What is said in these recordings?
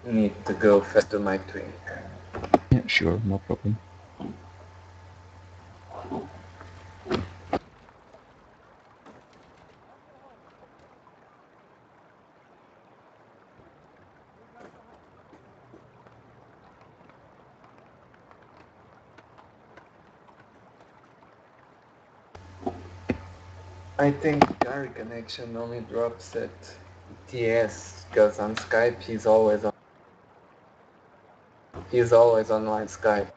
need to go fast to my twink. Yeah, sure, no problem. I think our connection only drops at TS because on Skype he's always on my Skype.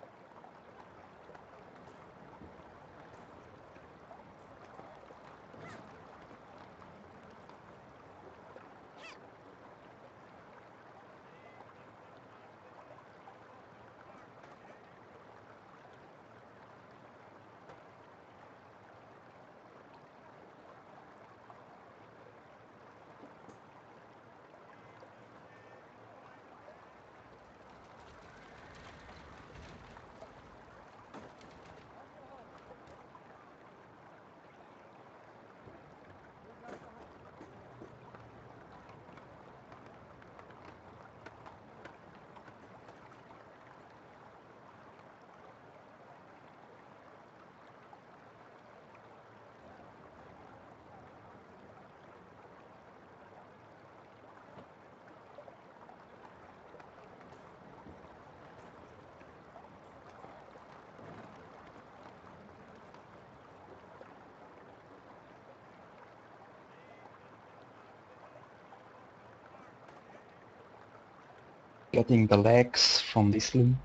Getting the legs from this limb.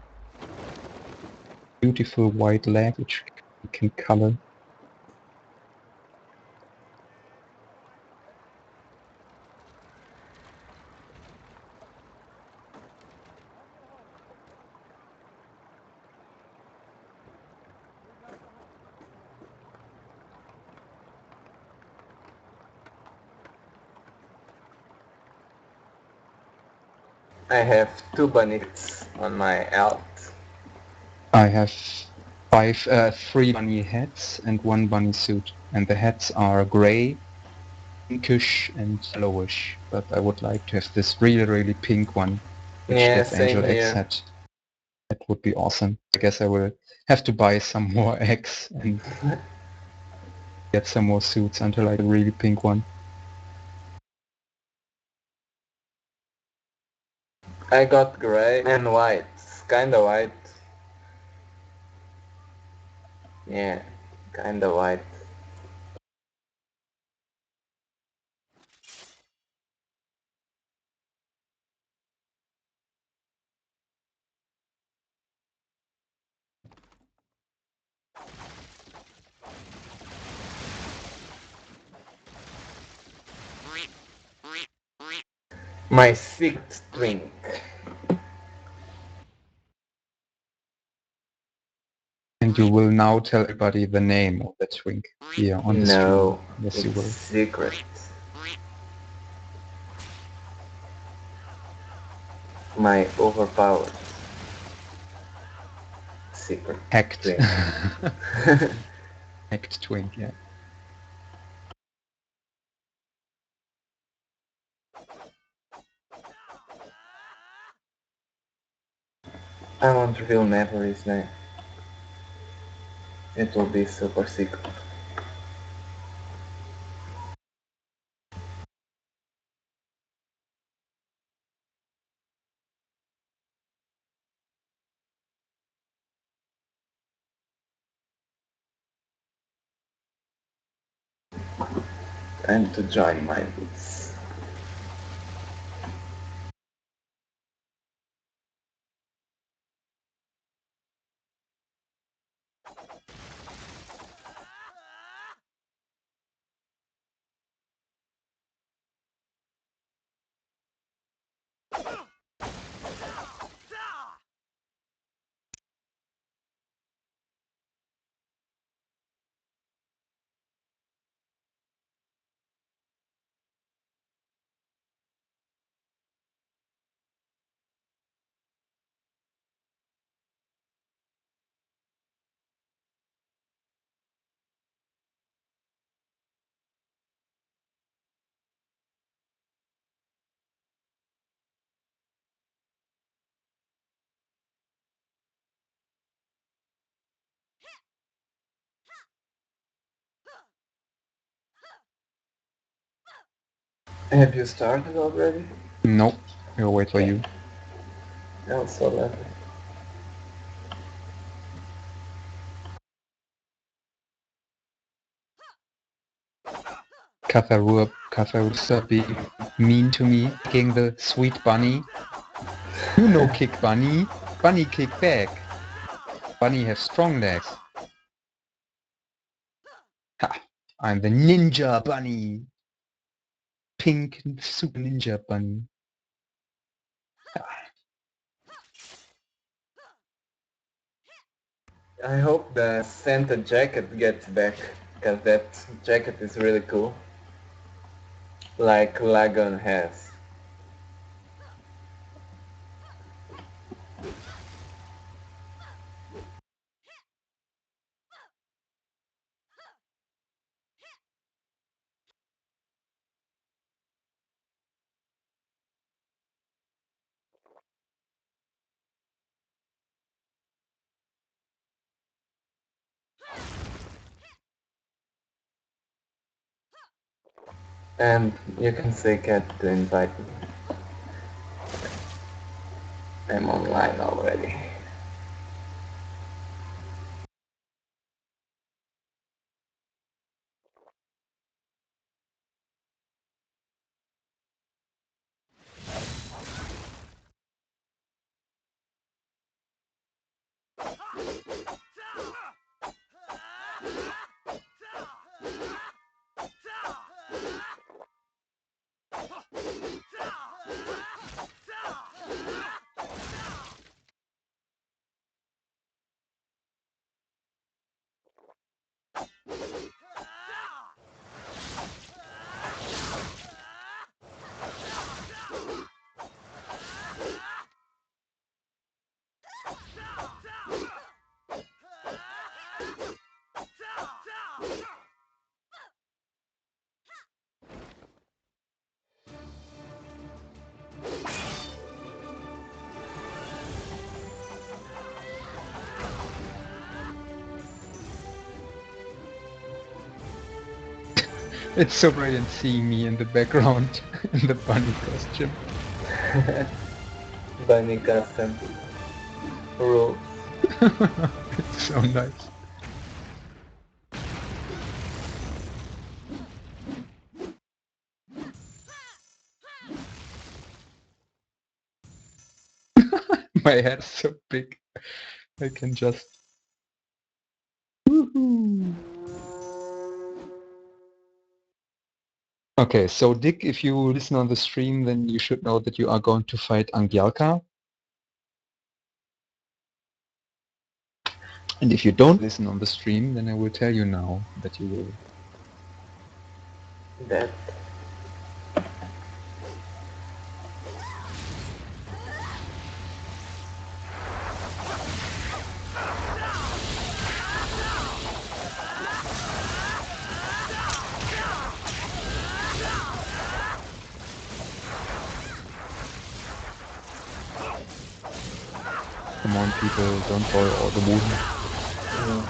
Beautiful white leg which we can color. I have two bunnies on my alt. I have three bunny heads and one bunny suit, and the heads are gray, pinkish, and yellowish. But I would like to have this really, really pink one, which Yeah, that same Angel X here. had. That would be awesome. I guess I will have to buy some more eggs and get some more suits until I get a really pink one. I got gray and white. Kinda white. Yeah, kinda white. My sixth twink. And you will now tell everybody the name of the twink here on the stream. No, Yes, you it's will. secret. My overpowered secret Hacked. twink. Hacked twink, yeah. I won't reveal never his name. It will be super secret. Time to join my boots. Have you started already? No, I'll wait for Okay. you. Also lovely. Katha will stop being mean to me, kicking the sweet bunny. You know kick bunny. Bunny kick back. Bunny has strong legs. Ha! I'm the ninja bunny. Pink super ninja bunny. I hope the Santa jacket gets back, because that jacket is really cool. Like Lagon has. And you can say Cat to invite me. I'm online already. It's so brilliant seeing me in the background in the bunny costume. Bunny custom rules. It's so nice. My head is so big. I can just... Woohoo! Okay, so Dick, if you listen on the stream, then you should know that you are going to fight Angyalka. And if you don't listen on the stream, then I will tell you now that you will. That Come on, people, don't fall all the wound. mm,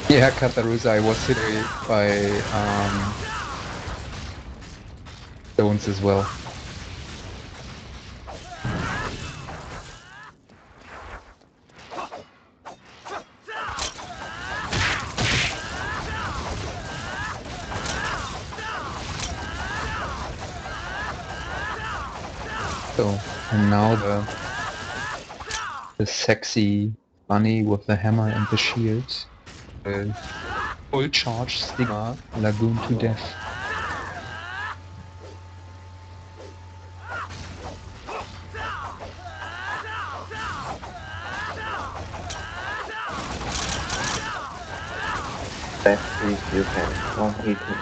Yeah, Katarusa, I was hit by stones as well. So, and now the sexy bunny with the hammer and the shield. Full charge Stigma Lagoon to death. let's see if you can one hit me.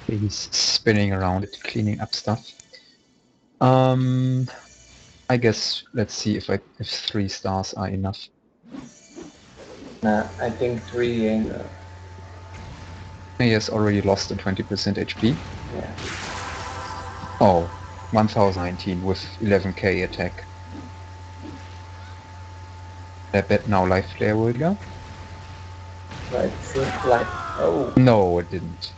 He's spinning around it, cleaning up stuff. I guess let's see if 3 stars are enough. Nah, I think 3 ain't. He has already lost a 20% HP. Yeah. Oh, 1019 with 11k attack. I bet now life flare will go. Right, seems like. Oh! No, it didn't.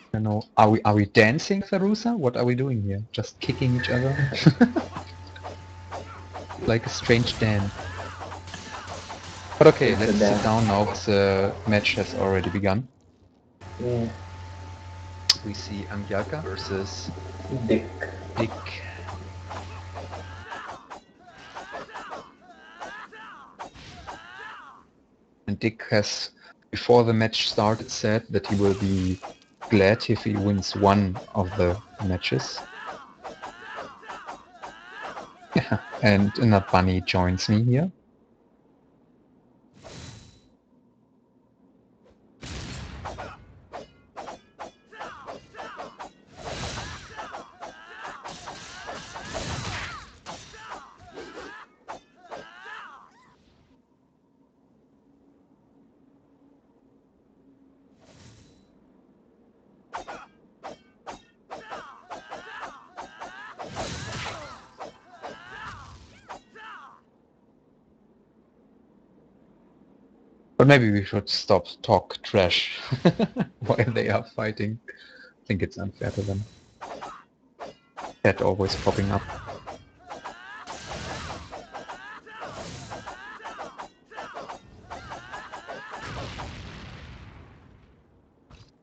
I don't know. Are we dancing, Tharusa? What are we doing here? Just kicking each other? Like a strange dance. But okay, It's a let's sit dance. down now. The match has already begun. Yeah. We see Angyalka versus Dick. Dick. And Dick has, before the match started, said that he will be glad if he wins one of the matches. Yeah, and another bunny joins me here. But maybe we should stop talk trash while they are fighting. I think it's unfair to them. Cat always popping up.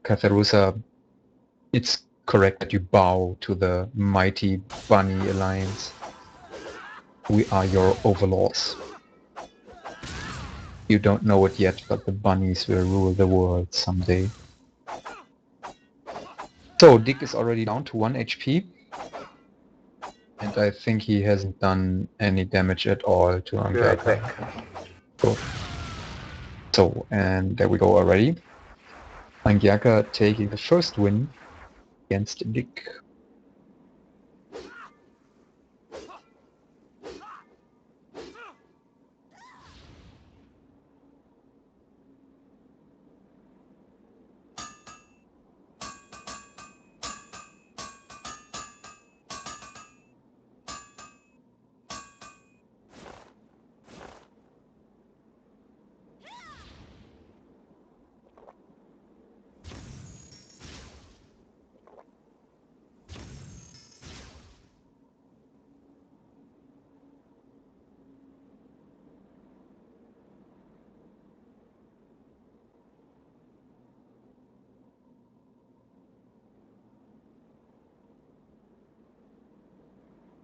Catharusa, it's correct that you bow to the mighty bunny alliance. We are your overlords. You don't know it yet, but the bunnies will rule the world someday. So Dick is already down to 1 HP. And I think he hasn't done any damage at all to Angyalka. Cool. So, and there we go already. Angyalka taking the first win against Dick.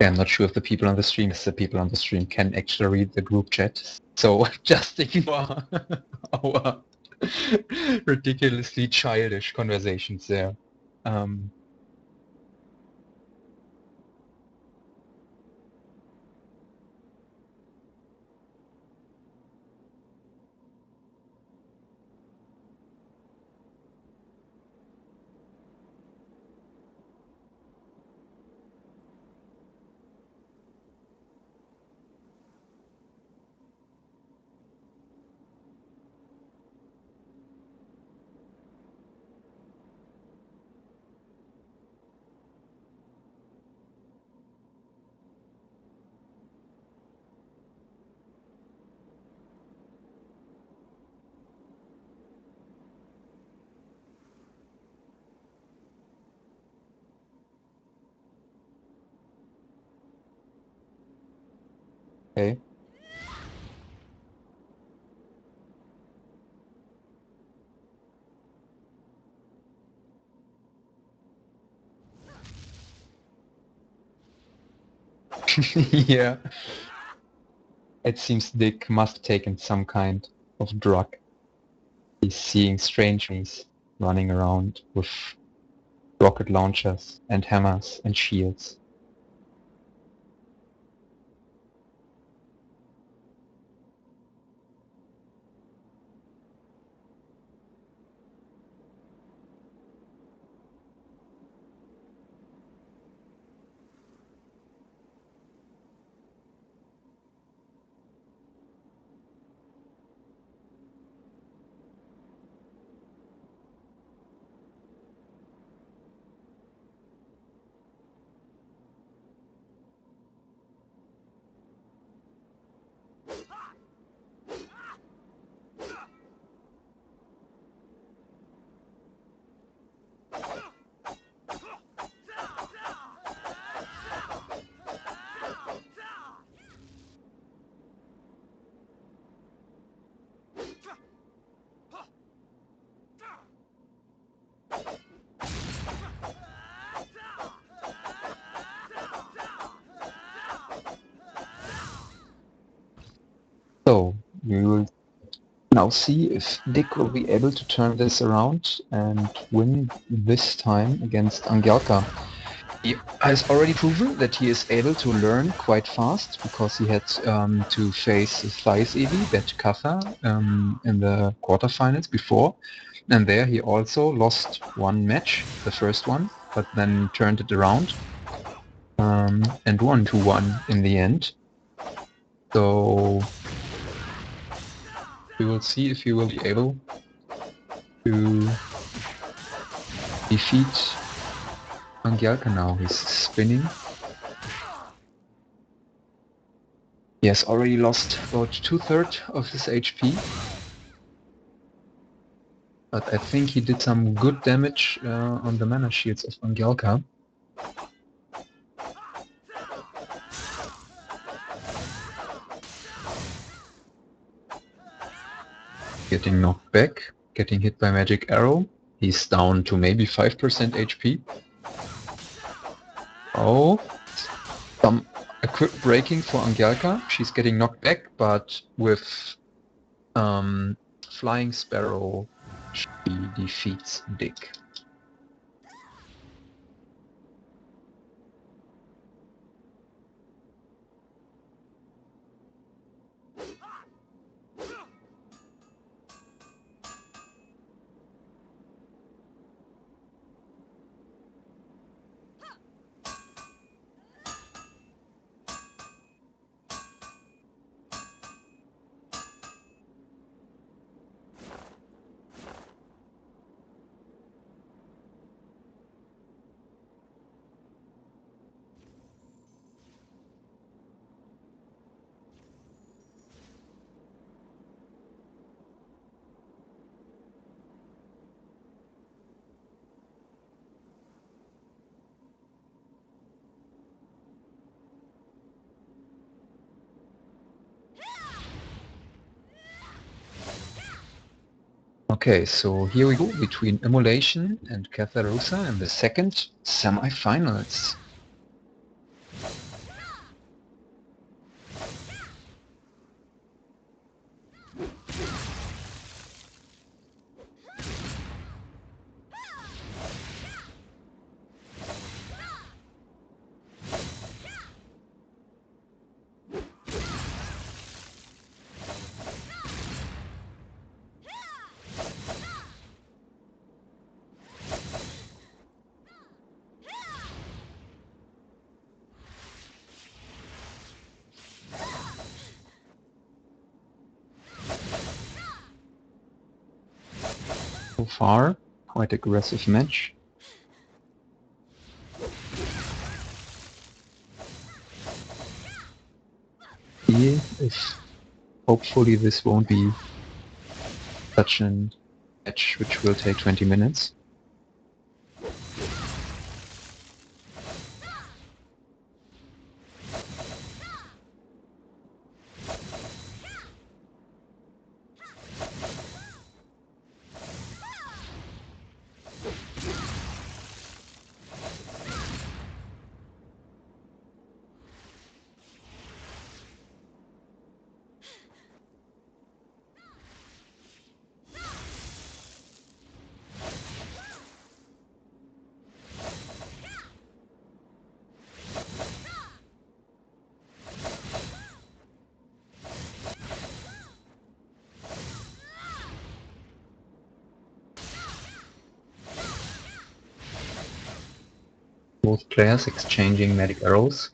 I'm not sure if the people on the stream can actually read the group chat. So just ignore our ridiculously childish conversations there. Okay. Yeah. It seems Dick must have taken some kind of drug. He's seeing strange things running around with rocket launchers and hammers and shields. So we will now see if Dick will be able to turn this around and win this time against Angyalka. He has already proven that he is able to learn quite fast because he had to face Thais Evi, xBadbCatha, in the quarterfinals before. And there he also lost one match, the first one, but then turned it around and won 2-1 in the end. So we will see if he will be able to defeat Angyalka now. He's spinning. He has already lost about 2/3 of his HP. But I think he did some good damage on the mana shields of Angyalka. Getting knocked back, getting hit by magic arrow. He's down to maybe 5% HP. Oh, some equip breaking for Angyalka. She's getting knocked back, but with Flying Sparrow, she defeats Dick. Okay, so here we go between Immolation and Catharosa in the second semi-finals. So far, quite aggressive match. See if hopefully this won't be such a match which will take 20 minutes. Both players exchanging magic arrows.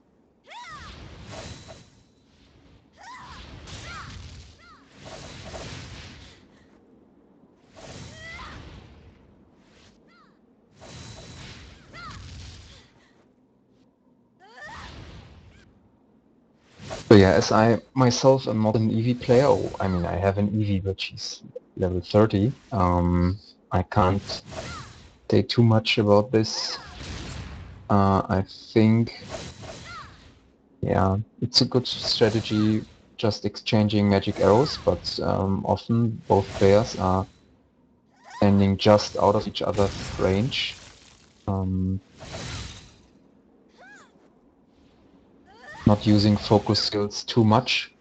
So yeah, as I myself am not an EV player, I mean I have an EV but she's level 30, I can't say too much about this. I think, yeah, it's a good strategy just exchanging magic arrows, but often both players are standing just out of each other's range. Not using focus skills too much,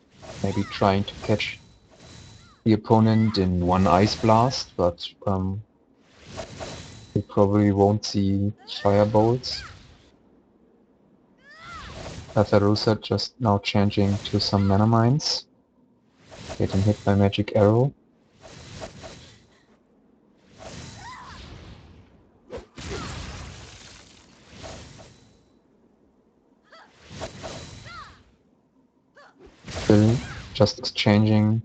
maybe trying to catch the opponent in one ice blast, but we probably won't see firebolts. Catharusa just now changing to some mana mines, getting hit by magic arrow. Still just exchanging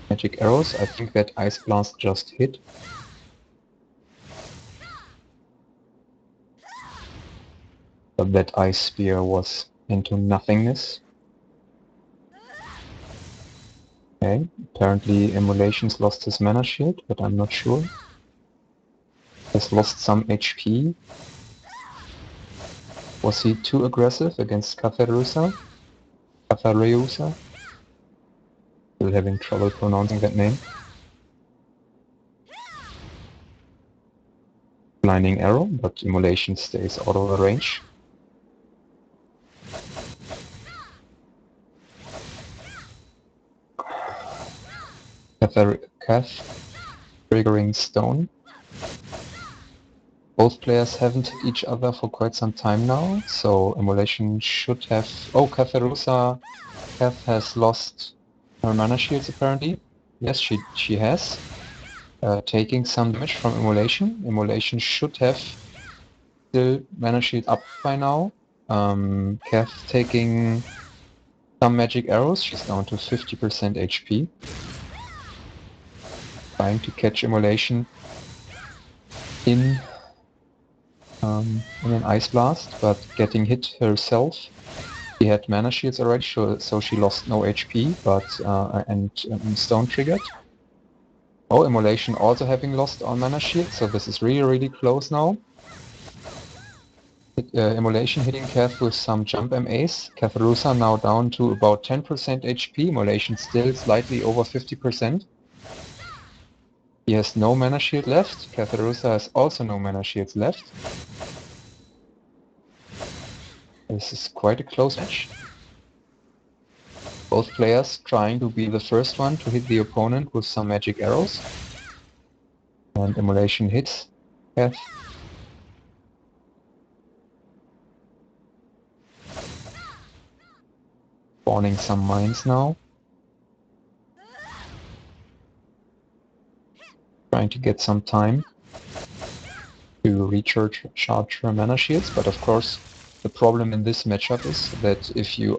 magic arrows. I think that ice blast just hit. But that ice spear was into nothingness. Okay, apparently Immolation's lost his mana shield, but I'm not sure. Has lost some HP. Was he too aggressive against Catharusa? Cathareusa? Still having trouble pronouncing that name. Blinding arrow, but Immolation stays out of the range. Cath triggering stone. Both players haven't hit each other for quite some time now, so Immolation should have... Oh, Catharusa! Cath has lost her mana shields apparently. Yes, she has. Taking some damage from Immolation. Immolation should have still mana shield up by now. Cath taking some magic arrows. She's down to 50% HP. Trying to catch Immolation in an ice blast, but getting hit herself. She had mana shields already, so she lost no HP, but and stone triggered. Oh, Immolation also having lost all mana shields, so this is really close now. Immolation hitting Cath with some jump MAs. Catharusa now down to about 10% HP. Immolation still slightly over 50%. He has no mana shield left. Catharusa has also no mana shields left. This is quite a close match. Both players trying to be the first one to hit the opponent with some magic arrows. And Immolation hits Cath. Spawning some mines now. Trying to get some time to recharge her mana shields, but of course the problem in this matchup is that if you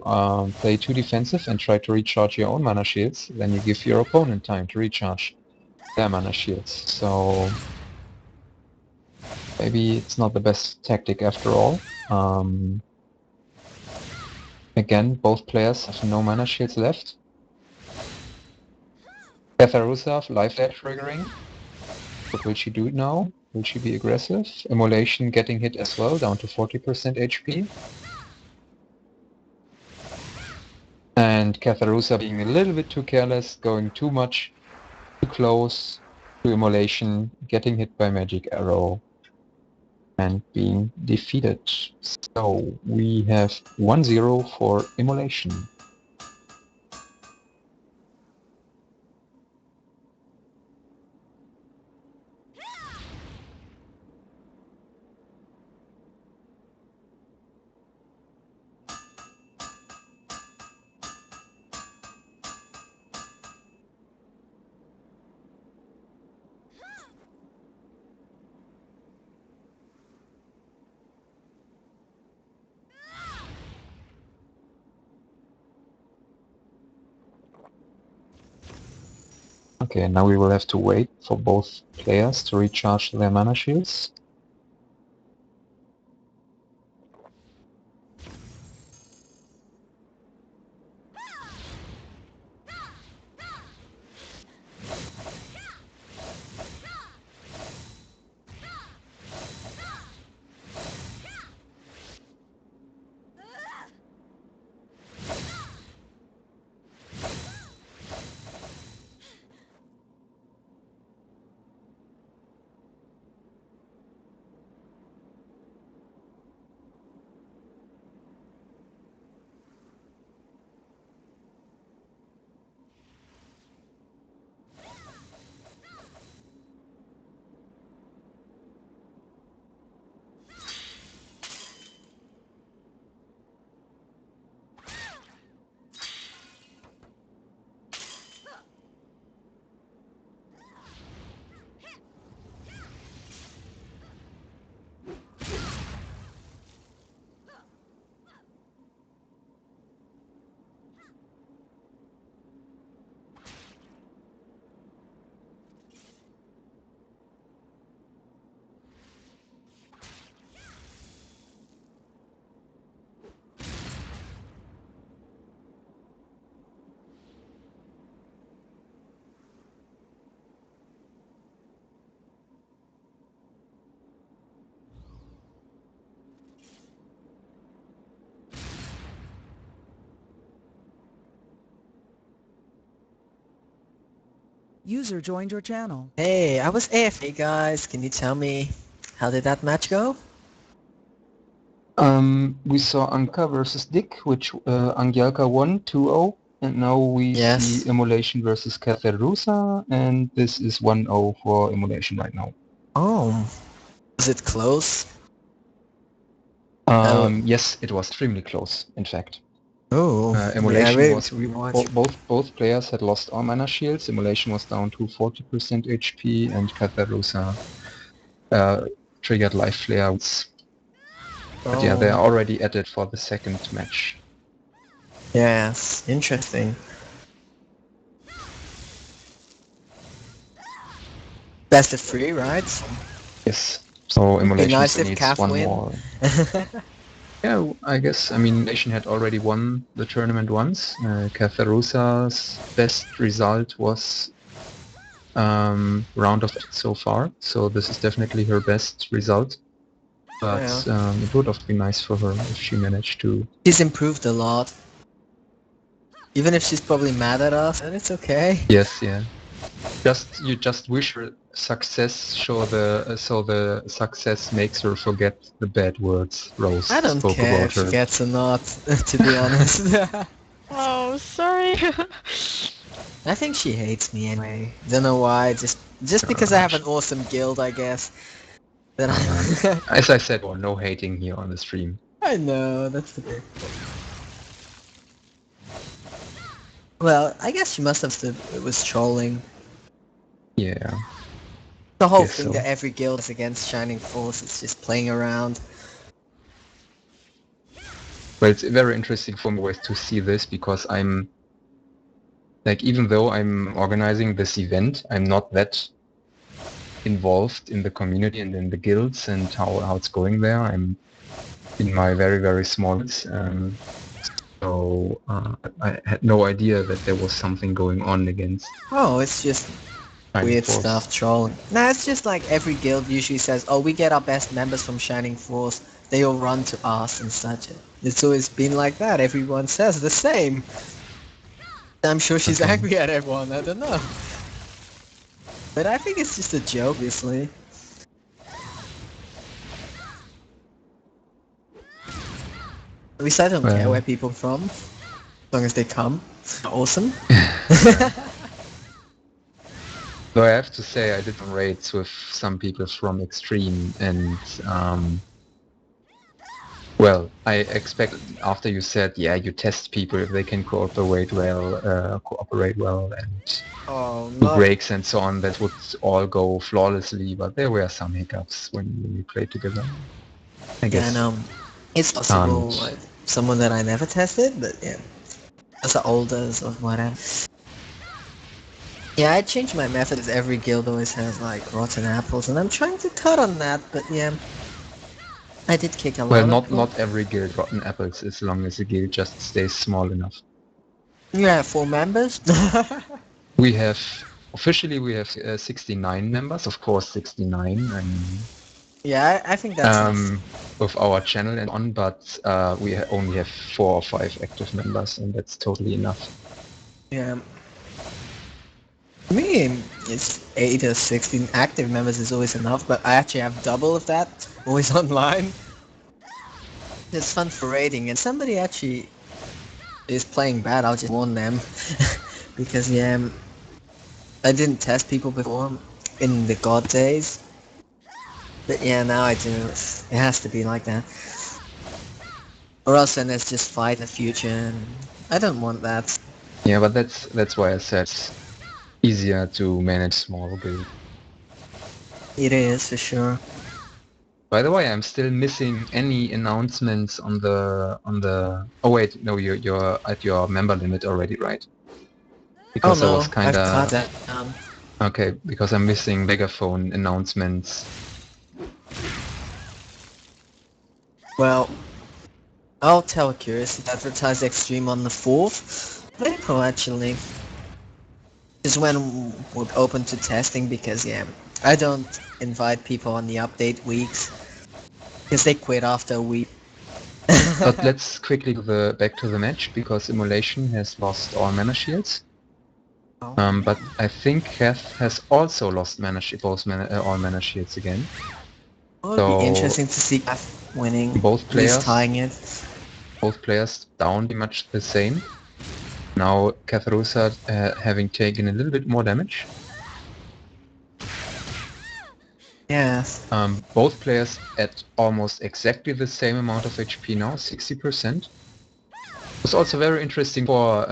play too defensive and try to recharge your own mana shields, then you give your opponent time to recharge their mana shields. So maybe it's not the best tactic after all. Again, both players have no mana shields left. Catharusa, life dead triggering. What will she do now? Will she be aggressive? Immolation getting hit as well, down to 40% HP. And Catharusa being a little bit too careless, going too close to Immolation, getting hit by Magic Arrow, and being defeated. So we have 1-0 for Immolation. Okay, now we will have to wait for both players to recharge their mana shields. User joined your channel. Hey, I was AFK, guys. Can you tell me how did that match go? We saw Anka versus Dick, which Angyalka won 2-0, and now we Yes. see Immolation versus Katharusa, and this is 1-0 for Immolation right now. Oh, was it close? Yes, it was extremely close, in fact. Oh, Immolation yeah, I really was need to rewatch. both players had lost all mana shields. Immolation was down to 40% HP, and Katharusa triggered Life Flare. But yeah, they're Oh, already at it for the second match. yes, interesting. Best of 3, right? Yes. So Would be Immolation nice if needs Cav one win. more. Yeah, I guess. I mean, Nation had already won the tournament once. Katharusa's best result was round of so far, so this is definitely her best result. But Yeah. it would have been nice for her if she managed to. She's improved a lot. Even if she's probably mad at us, and it's okay. Yes, yeah. You just wish her success, so the success makes her forget the bad words Rose I don't spoke care about if she her. gets or not, to be honest. Oh, sorry. I think she hates me anyway. Don't know why, just because I have an awesome guild, I guess. That I As I said, no hating here on the stream. I know, that's the thing. Well, I guess she must have stood, it was trolling. Yeah. The whole Guess thing so. that every guild is against Shining Force, it's just playing around. Well, it's very interesting for me always to see this because I'm like, even though I'm organizing this event, I'm not that involved in the community and in the guilds and how it's going there. I'm in my very, very small guilds, so I had no idea that there was something going on against Oh, it's just Shining weird Force. stuff, trolling. Nah, it's just like every guild usually says, oh, we get our best members from Shining Force, they all run to us and such. It's always been like that, everyone says the same. I'm sure she's Okay. angry at everyone, I don't know. But I think it's just a joke, obviously. At least I don't care where people are from, as long as they come. Awesome. Though I have to say, I did some raids with some people from Extreme, and well, I expect after you said, yeah, you test people if they can cooperate well, and Oh, do not... breaks and so on, that would all go flawlessly. But there were some hiccups when we played together. I Yeah, guess. no. It's possible, like, someone that I never tested, but yeah. As older or whatever. Yeah, I changed my method as every guild always has like rotten apples, and I'm trying to cut on that, but yeah. I did kick a Well, lot of not every guild rotten apples, as long as the guild just stays small enough. Yeah, 4 members? We have officially we have 69 members, of course 69. I mean, Yeah, I think that's enough. of our channel and on, but we only have 4 or 5 active members, and that's totally enough. Yeah. For me, it's 8 or 16 active members is always enough, but I actually have double of that, always online. It's fun for raiding, and somebody actually is playing bad, I'll just warn them. Because, yeah, I didn't test people before in the god days. But yeah, now I do. It has to be like that. Or else then there's just fight in the future, and I don't want that. Yeah, but that's why I said it's easier to manage small guild. It is, for sure. By the way, I'm still missing any announcements on the. Oh wait, no, you're at your member limit already, right? Oh Because I no, was I've kind cut of that. okay, because I'm missing megaphone announcements. Well, I'll tell Curious to advertise Extreme on the 4th of April, actually. Is when we're open to testing, because yeah, I don't invite people on the update weeks because they quit after a week. But let's quickly go back to the match, because Immolation has lost all mana shields. But I think Kath has also lost all mana shields again. It would be interesting to see Kath winning. Both At least players, tying it. down pretty much the same. Now Catharusa having taken a little bit more damage. Yes. Both players at almost exactly the same amount of HP now, 60%. It's also very interesting for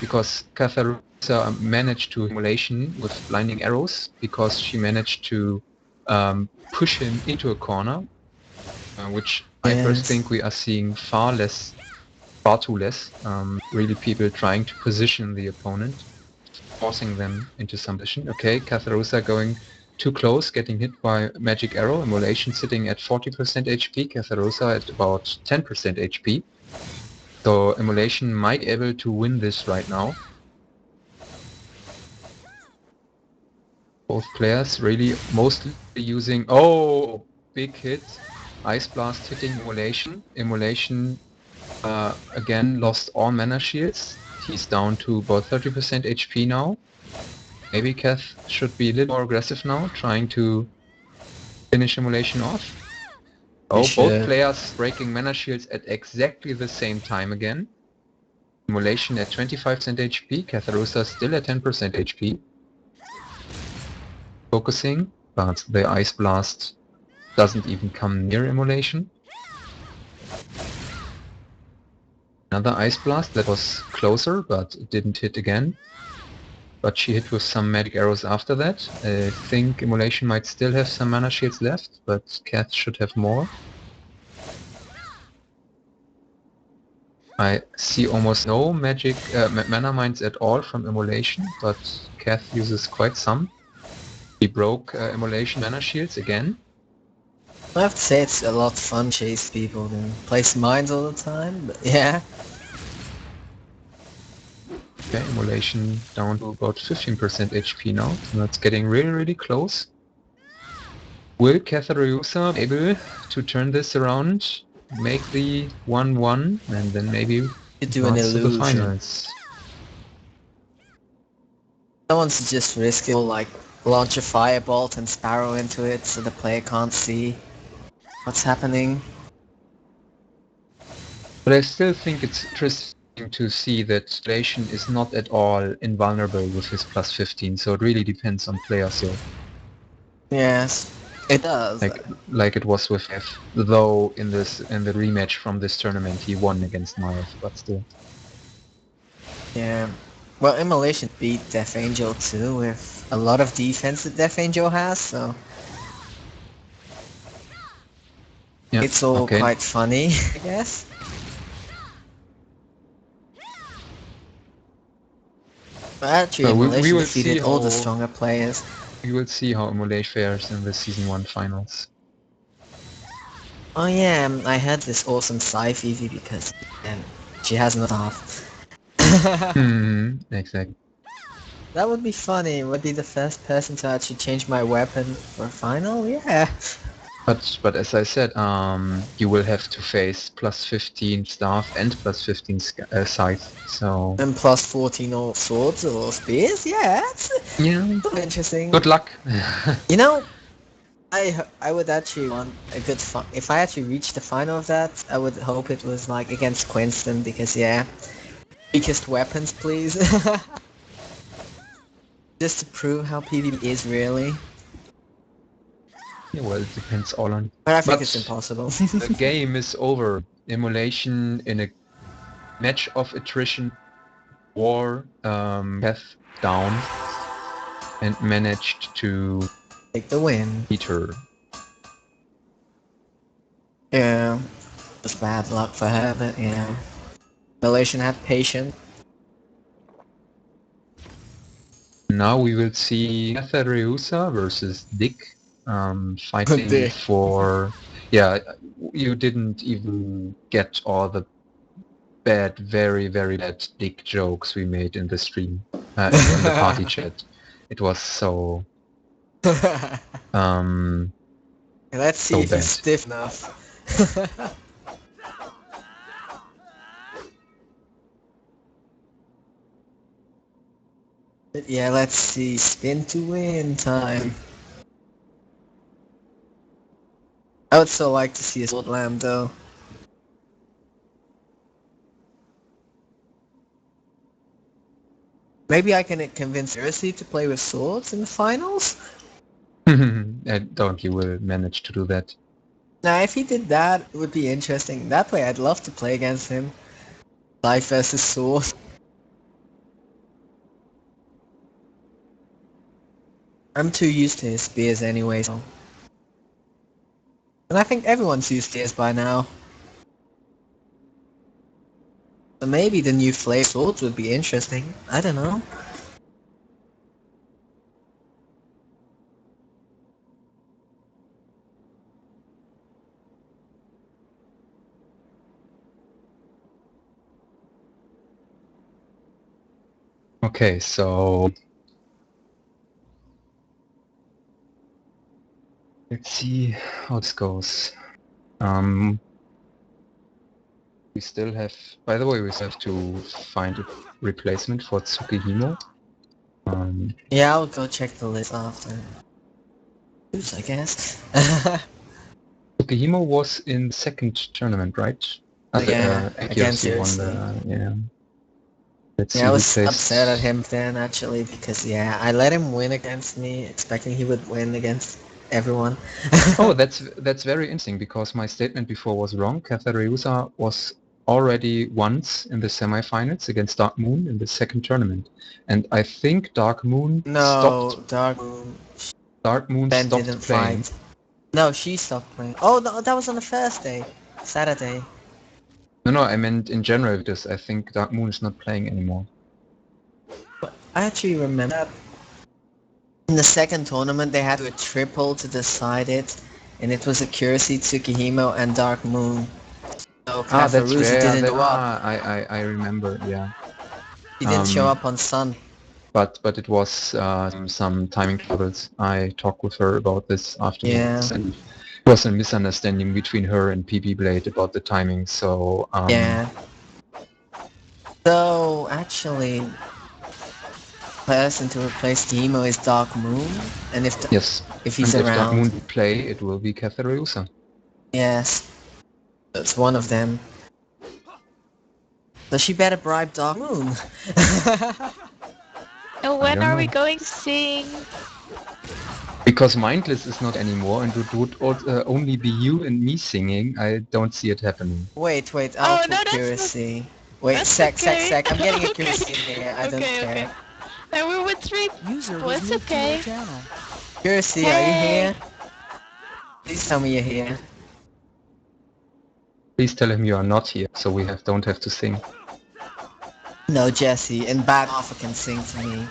because Catharusa managed to Immolation with blinding arrows, because she managed to push him into a corner, which I first Yes. think we are seeing far too less. Really, people trying to position the opponent, forcing them into some position. Okay, Catharusa going too close, getting hit by magic arrow. Immolation sitting at 40% HP, Catharusa at about 10% HP. So Immolation might be able to win this right now. Both players really mostly using... Oh! Big hit. Ice Blast hitting Immolation. Immolation again lost all mana shields. He's down to about 30% HP now. Maybe Kath should be a little more aggressive now, trying to finish Immolation off. Oh, both players breaking mana shields at exactly the same time again. Immolation at 25% HP, Catharusa still at 10% HP. Focusing, but the Ice Blast doesn't even come near Immolation. Another Ice Blast that was closer, but it didn't hit again. But she hit with some magic arrows after that. I think Immolation might still have some mana shields left, but Kath should have more. I see almost no magic mana mines at all from Immolation, but Kath uses quite some. He broke Immolation mana shields again. I have to say it's a lot of fun chase people than place mines all the time, but yeah. Okay, Immolation down to about 15% HP now, so that's getting really close. Will Catharusa be able to turn this around, make the 1-1, and then maybe You do an advance to the illusion. finals? Someone's just risk it, like launch a firebolt and sparrow into it so the player can't see what's happening. But I still think it's interesting to see that Immolation is not at all invulnerable with his plus 15, so it really depends on player skill. Yes, it does. Like it was with F, though in the rematch from this tournament he won against Mayev, but still. Yeah. Well, Immolation beat Death Angel too with a lot of defense that Death Angel has, so Yeah, it's all okay. quite funny, I guess. Actually, Well, we Immolation will see defeated all the how- stronger players. We will see how Immolation fares in the Season 1 finals. Oh yeah, I had this awesome Psy Vivi because she has no staff. Exactly. That would be funny. Would be the first person to actually change my weapon for a final? Yeah. But as I said, you will have to face plus 15 staff and plus 15 scythe. So And plus 14 or swords or spears? Yeah, it's yeah, interesting. good luck. You know, I would actually want a good if I actually reach the final of that, I would hope it was like against Quinston because yeah, weakest weapons please. Just to prove how PvP is really. Yeah, well, it depends all on. But I think But it's impossible. the game is over. Immolation in a match of attrition wore Beth down and managed to Take the win. beat her. Yeah. Just bad luck for her, but yeah. Immolation had patience. Now we will see Cathareusa versus Dick fighting Dick. for... Yeah, you didn't even get all the bad, very, very bad Dick jokes we made in the stream, in the party chat. It was so... Let's see So if bad. he's stiff enough. But yeah, let's see. Spin to win time. I would so like to see a sword lamb though. Maybe I can convince Heresy to play with swords in the finals? I don't you will manage to do that. Now, if he did that, it would be interesting. That way, I'd love to play against him. Life versus sword. I'm too used to his spears anyway, so... And I think everyone's used to his by now. So maybe the new flame swords would be interesting. I don't know. Okay, so... Let's see how this goes. We still have... By the way, we still have to find a replacement for Tsukihimo. Yeah, I'll go check the list after. Oops, I guess. Tsukihimo was in the second tournament, right? Yeah, against Accuracy won Heresy. yeah. Let's see Yeah, I who was plays... upset at him then actually because yeah, I let him win against me, expecting he would win against everyone. Oh, that's very interesting because my statement before was wrong. Cathareusa was already once in the semifinals against Dark Moon in the second tournament, and I think Dark Moon No, Dark Moon. Ben stopped didn't playing. fight. No, she stopped playing. Oh, no, that was on the first day, Saturday. No, I meant in general because I think Dark Moon is not playing anymore. But I actually remember that in the second tournament they had to do a triple to decide it, and it was Accuracy, Tsukihimo, and Dark Moon. So That's Cathareusa rare. didn't show up. I remember. Yeah. He didn't show up on Sun. But it was some timing troubles. I talked with her about this afterwards, Yeah. and it was a misunderstanding between her and PB Blade about the timing. So Yeah. So actually, person to replace Demo is Dark Moon, and yes, if he's and around, if Dark Moon will play, it will be Cathareusa. yes, that's one of them. So she better bribe Dark Moon. And when don't are we know. going to sing? Because Mindless is not anymore, and it would only be you and me singing. I don't see it happening. Wait, Oh, I'll no, that's accuracy. Wait, that's sec. okay. I'm getting Okay. accuracy in here. I don't Okay, care. okay. And we would three. User Well, was it's moved to okay. your channel. Accuracy, are you Hey. here? Please tell me you're here. Please tell him you are not here, so we don't have to sing. No, Jesse, and xBadbCatha can sing to me.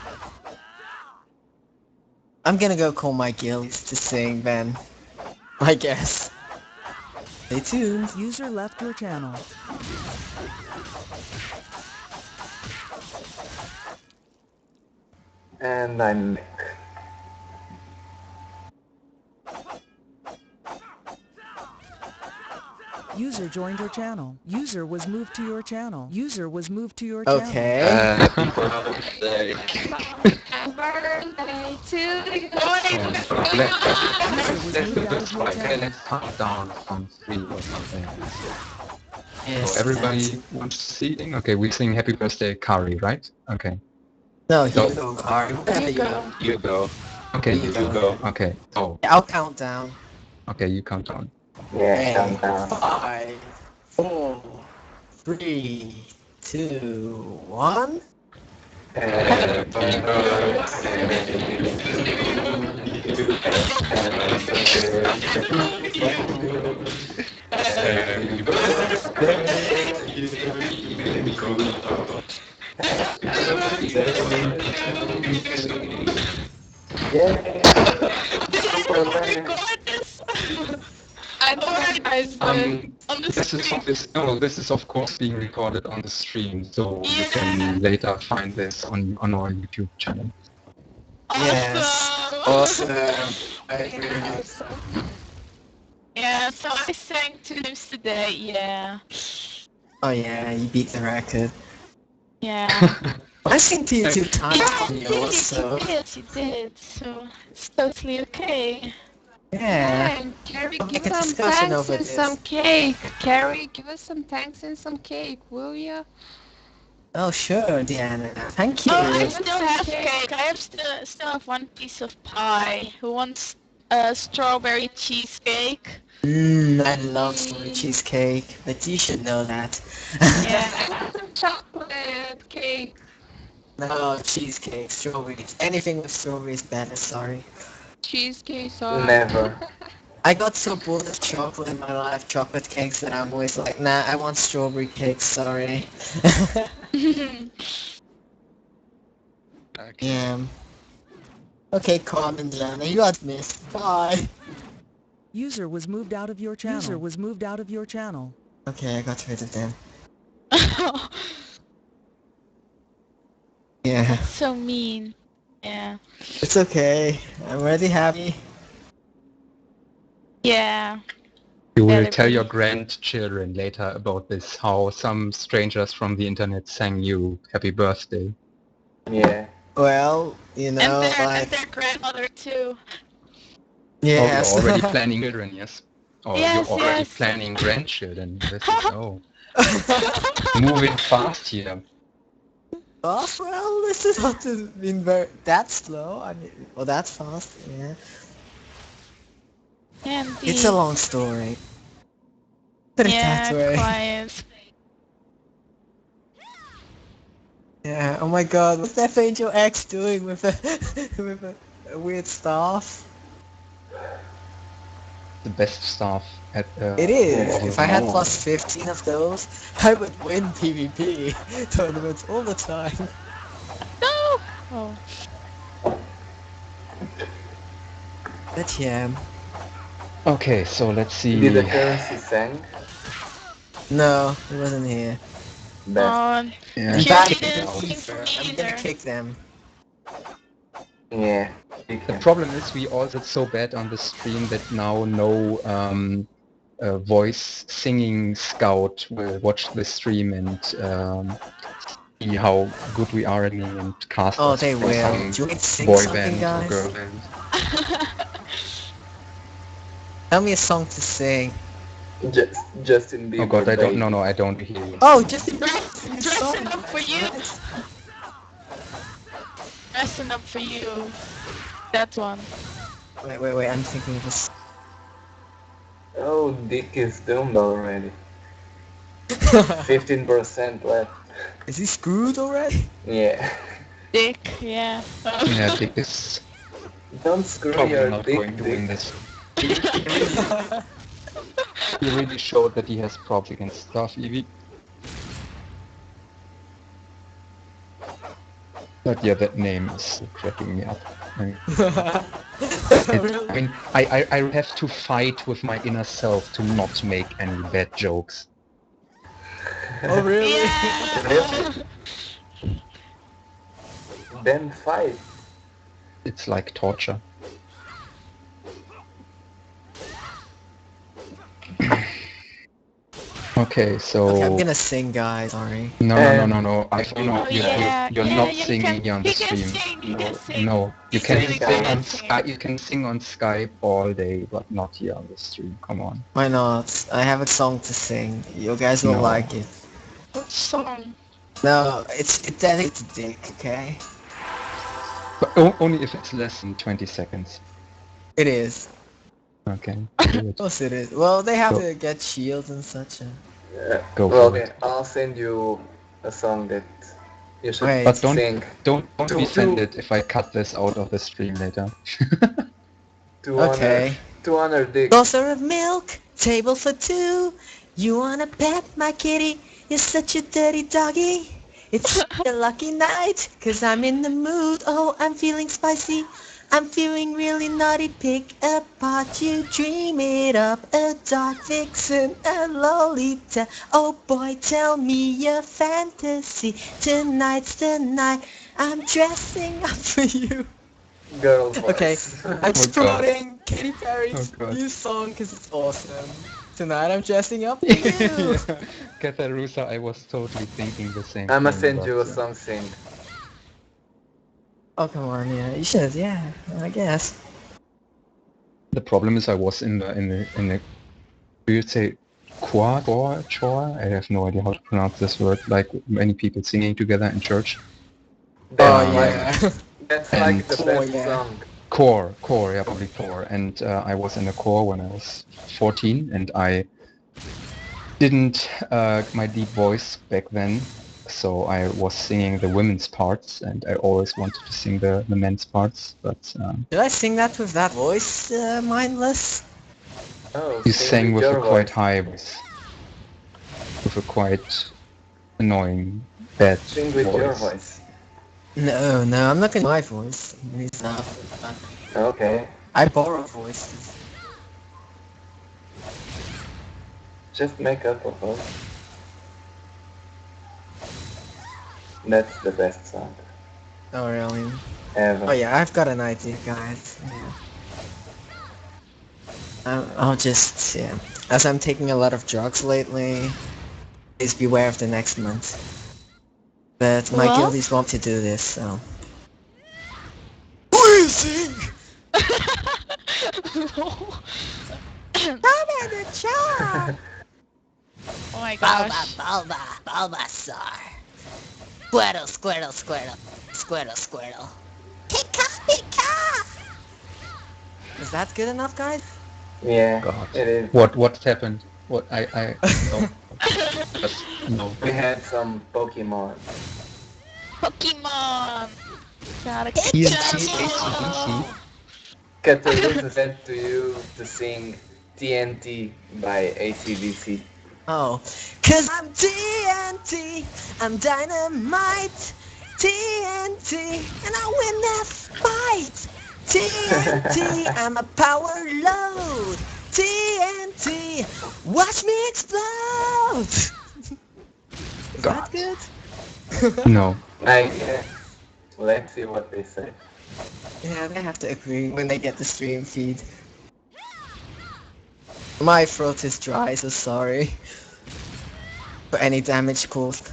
I'm gonna go call my guild to sing then. I guess. Stay tuned. User left your channel. And I'm back. User joined your channel. User was moved to your channel. User was moved to your channel. Okay. Birthday to you. User was moved out of your channel. Let's count down from 3 or something. Yes, So everybody wants to sing? Okay, we sing Happy Birthday, Kari, right? Okay. No, So- you go, Kari. Whatever you go. You go. Okay, you go. Okay. Oh, I'll count down. okay, you count down. Yeah, calm down. 5, 4, 3, 2, 1. Happy Record this. I know you guys, but on the stream. This is of course being recorded on the stream, so you can later find this on our YouTube channel. Yes. Awesome. Awesome. Yeah, so I sang 2 times today, yeah. Oh yeah, you beat the record. Yeah. I sang to you 2 times Yeah, on you yours, did, so you did, so it's totally okay. yeah. And Carrie, We'll give make a us some discussion thanks over and this. some cake. Carrie, give us some thanks and some cake, will ya? Oh sure, Deanna. Thank you. Oh, I still have cake. I have still have 1 piece of pie. Who wants a strawberry cheesecake? I love strawberry cheesecake, but you should know that. Yeah. I want some chocolate cake. No, cheesecake, strawberries. Anything with strawberries better, sorry. Cheesecake sauce. Never. I got so bored of chocolate in my life, chocolate cakes, that I'm always like, nah, I want strawberry cakes, sorry. Yeah. Okay, Carmen Lana, you got missed. Bye. User was moved out of your channel. User was moved out of your channel. Okay, I got rid of them. Yeah, So mean. Yeah. it's okay. I'm already happy. Yeah. You will Better tell be. your grandchildren later about this, how some strangers from the internet sang you happy birthday. Yeah. Well, you And know, their like, grandmother too. yes. Oh, you're already planning children, yes? Oh, Yes, you're already yes. planning grandchildren. This is, moving fast here. Oh, well, this is not been very that slow. I mean, well, that's fast. Yeah, Indeed. it's a long story. Put it Yeah, that way. quiet. Yeah. Oh my God, what's that Angel X doing with a with a weird staff? The best staff at It is. Yeah. If I had plus 15 of those, I would win PvP tournaments all the time. No! Oh. But yeah. Okay, so let's see. Did the currency sang? No, it wasn't here. Best. Yeah, In She fact, didn't to be sing for fair, me I'm gonna either. kick them. Yeah. the problem is we all did so bad on the stream that now no voice singing scout will watch the stream and see how good we are and cast Oh, us they from will. some Do you want to sing boy something, band or guys? girl band. Tell me a song to sing. Justin Bieber. Oh god, I don't. baby. No, I don't hear you. Oh, just Dressing up for you. Nice. Dressing up for you. That one. Wait, I'm thinking of this. Oh, Dick is doomed already. 15% left. Is he screwed already? Yeah. Dick, yeah. Yeah, Dick is Don't screw probably your not dick, going to win Dick. this. He really showed that he has props against Staff Eevee. But yeah, that name is cracking me up. I Really? mean, I have to fight with my inner self to not make any bad jokes. Oh really? Yeah. Then fight. It's like torture. Okay, so... Okay, I'm gonna sing, guys. Sorry. No. I found out Oh you're yeah, not yeah, singing here on the he can stream. sing, he can sing. No, you He's can really sing good on at singing. Skype. You can sing on Skype all day, but not here on the stream. Come on. Why not? I have a song to sing. You guys will No. like it. What song? No, it's dedicated to Dick, okay? But only if it's less than 20 seconds. It is. Okay, do Of it. course it is. Well, they have Go. to get shields and such. Go Well, for okay, it. I'll send you a song that you should Wait. But don't sing be To- offended if I cut this out of the stream later. to Okay. honor Dick. Saucer of milk, table for two. You wanna pet my kitty? You're such a dirty doggy. It's a lucky night, 'cause I'm in the mood. Oh, I'm feeling spicy. I'm feeling really naughty. Pick apart, you dream it up. A dog vixen, a lolita. Oh boy, tell me your fantasy. Tonight's the night. I'm dressing up for you. Girl voice. Okay, I'm God. promoting Katy Perry's Oh, God. new song because it's awesome. Tonight I'm dressing up for you. Katharusa, I was totally thinking the same I'ma thing, send but, you a something. Oh come on, yeah, you should, yeah, I guess. The problem is I was in the do you say chore? I have no idea how to pronounce this word. Like many people singing together in church. That's Um, yeah. That's and- like the best yeah. song. Core, yeah, probably core. And I was in a core when I was 14, and I didn't my deep voice back then, so I was singing the women's parts, and I always wanted to sing the men's parts, but Did I sing that with that voice, mindless? Oh, you sing sang with your a quite voice. high voice, with a quite annoying, bad Sing with your voice. No, I'm not gonna my voice. It's not. Okay. I borrow voices. Just make up a voice. That's the best song Oh really? ever. Oh yeah, I've got an idea, guys. Yeah. I'll just, yeah. As I'm taking a lot of drugs lately, please beware of the next month. But my What? guildies want to do this, so... Wheezing! Oh my gosh. Bulbasaur. Squirtle. Pika! Is that good enough, guys? Yeah, God. it is. What happened? What I no. Just, no. We had some Pokemon. Pokemon! Gotta TNT, catch ACDC. Catalusa said to you to sing TNT by ACDC. Oh. 'Cause I'm TNT, I'm dynamite, TNT, and I win that fight. TNT, I'm a power load. TNT, watch me explode. Is that God. good? No. I guess. Let's see what they say. Yeah, they have to agree when they get the stream feed. My throat is dry, so sorry for any damage caused.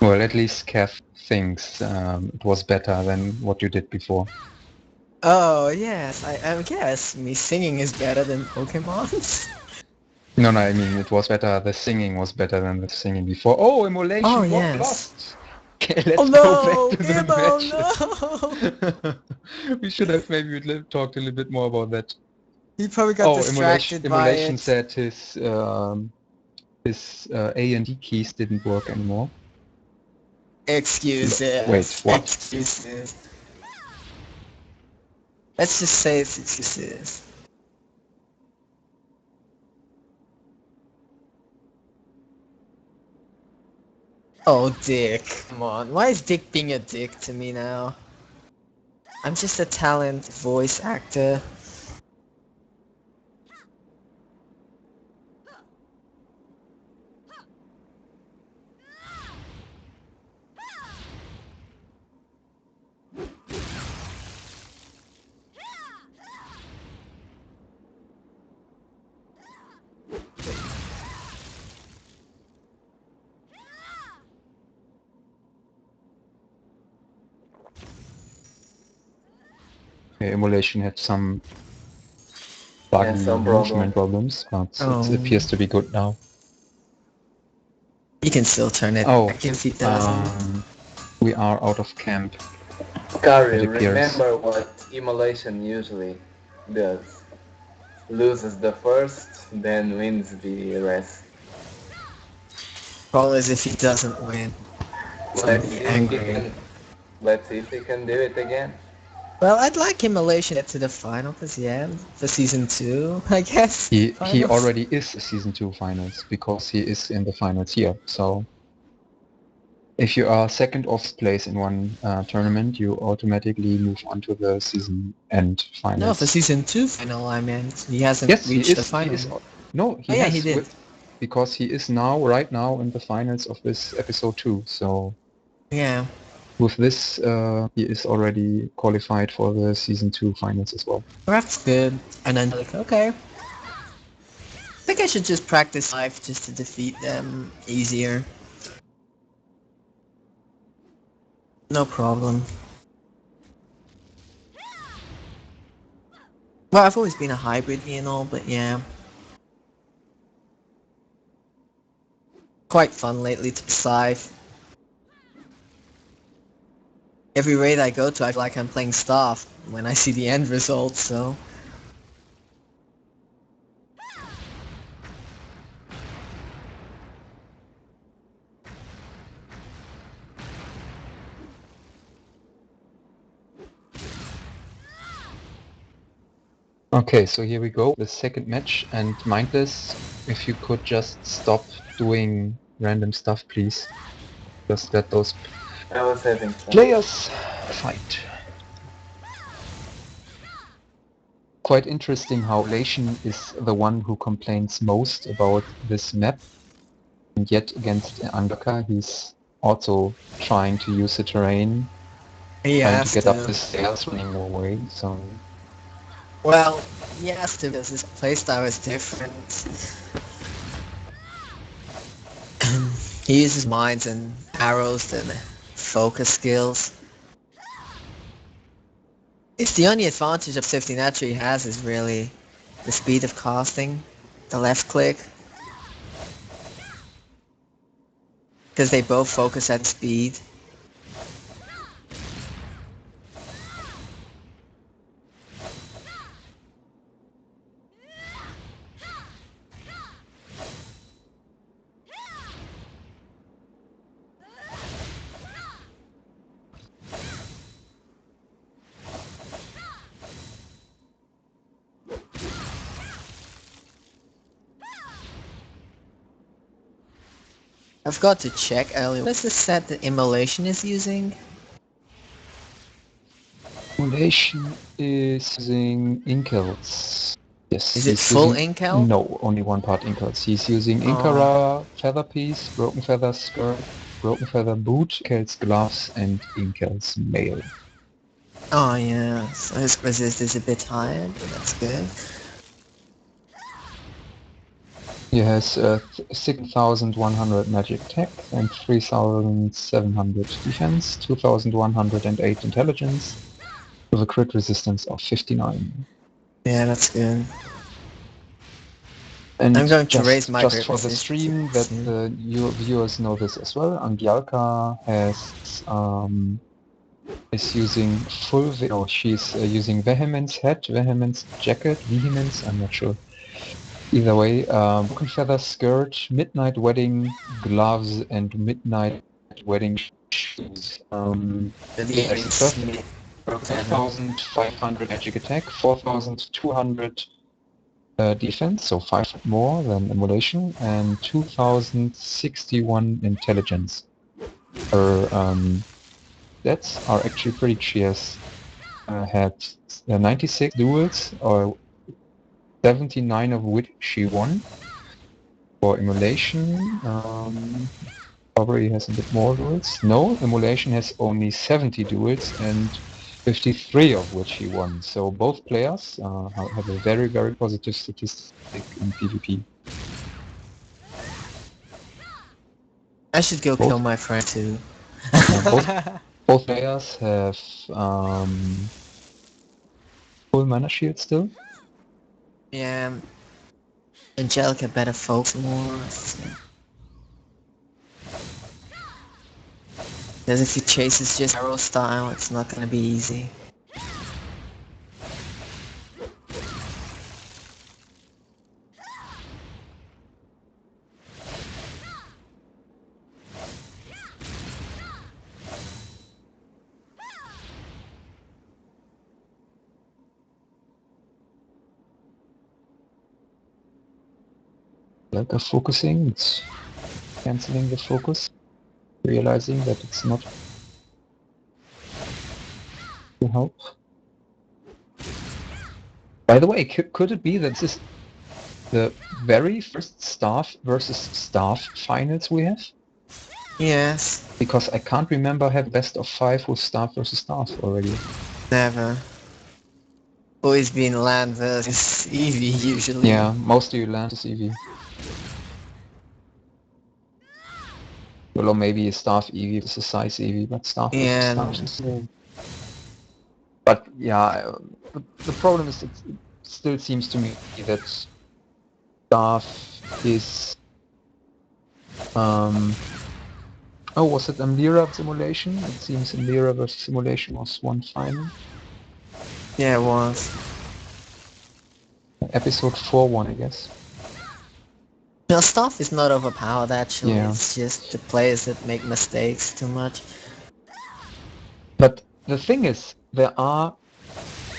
Well, at least Kath thinks it was better than what you did before. Oh yes, I guess me singing is better than Pokemon's. No, I mean it was better. The singing was better than the singing before. Oh, Immolation Oh, was yes. lost. Okay, let's Oh no, go back to the Immo, matches. We should have maybe talked a little bit more about that. He probably got distracted by Immolation it. said his A and D keys didn't work anymore. Excuses. Wait, what? Excuses. Let's just say it's excuses. Oh, Dick. Come on. Why is Dick being a dick to me now? I'm just a talent voice actor. Yeah, Immolation had some buggy some movement problems, but Oh. it appears to be good now. He can still turn it Oh, back if he doesn't. we are out of camp. Kari, It appears. remember what Immolation usually does. Loses the first, then wins the rest. Problem is if he doesn't win, he's gonna Let's be see if he angry. can. Let's see if he can do it again. Well, I'd like Immolation to get to the final, cause yeah, for season 2, I guess. He Finals. already is a season 2 finals because he is in the finals here. So if you are second or fifth place in one tournament, you automatically move on to the season end finals. No, for season 2 final, I meant. He hasn't Yes, reached he the is. final. He is. No, he Oh, yeah, has. he did. Because he is right now in the finals of this episode 2. So Yeah. with this, he is already qualified for the season 2 finals as well. That's good. And then like, okay. I think I should just practice live just to defeat them easier. No problem. Well, I've always been a hybrid and all, but yeah. Quite fun lately to Scythe. Every raid I go to, I feel like I'm playing Staff when I see the end result, so... Okay, so here we go, the second match, and Mindless, if you could just stop doing random stuff, please. Just let those I was having fun. players fight. Quite interesting how Lation is the one who complains most about this map, and yet against Angyalka he's also trying to use the terrain, He trying has to get to. up the stairs, running away, so... Well, he has to because his playstyle is different. He uses mines and arrows and focus skills. It's the only advantage of Sifty Natural he has is really the speed of casting, the left click. Because they both focus at speed. I've got to check earlier. What's the set that Immolation is using? Immolation is using Inkels. Yes. Is it he's full using... Inkel? No, only one part Inkels. He's using Oh. Inkara Feather Piece, Broken Feather Skirt, Broken Feather Boot, Inkels Gloves, and Inkels Mail. Oh yeah, so his resist is a bit higher, but that's good. He has 6,100 magic attack and 3,700 defense, 2,108 intelligence, with a crit resistance of 59. Yeah, that's good. And I'm going to just, raise my just crit for the resistance stream, that soon. your viewers know this as well, Angyalka has is using she's using Vehemence Head, Vehemence Jacket, Vehemence, I'm not sure. Either way, Broken Feather Skirt, Midnight Wedding Gloves, and Midnight Wedding Shoes. The Yes, earrings. 4,500 magic attack, 4,200 defense, so 5 more than Immolation, and 2,061 intelligence. Her stats are actually pretty cheers. Had 96 duels, or 79 of which she won. For Immolation, probably has a bit more duels. No, Immolation has only 70 duels and 53 of which he won. So both players have a very, very positive statistic in PvP. I should go kill my friend too. Both players have full mana shield still. Yeah. Angyalka better focus more. Because if he chases just arrow style, it's not gonna be easy. Like a focusing, it's cancelling the focus, realizing that it's not to help. By the way, could it be that this is the very first staff versus staff finals we have? Yes. Because I can't remember have best of 5 with staff versus staff already. Never. Always been land versus Eevee usually. Yeah, mostly land is Eevee. Well, or maybe a staff Eevee versus size Eevee, but staff versus staff is... But yeah, the problem is it still seems to me that staff is... Oh, was it Lyra Simulation? It seems Lyra versus Simulation was one final. Yeah, it was. Episode 4-1, I guess. No, staff is not overpowered actually, Yeah. It's just the players that make mistakes too much. But the thing is, there are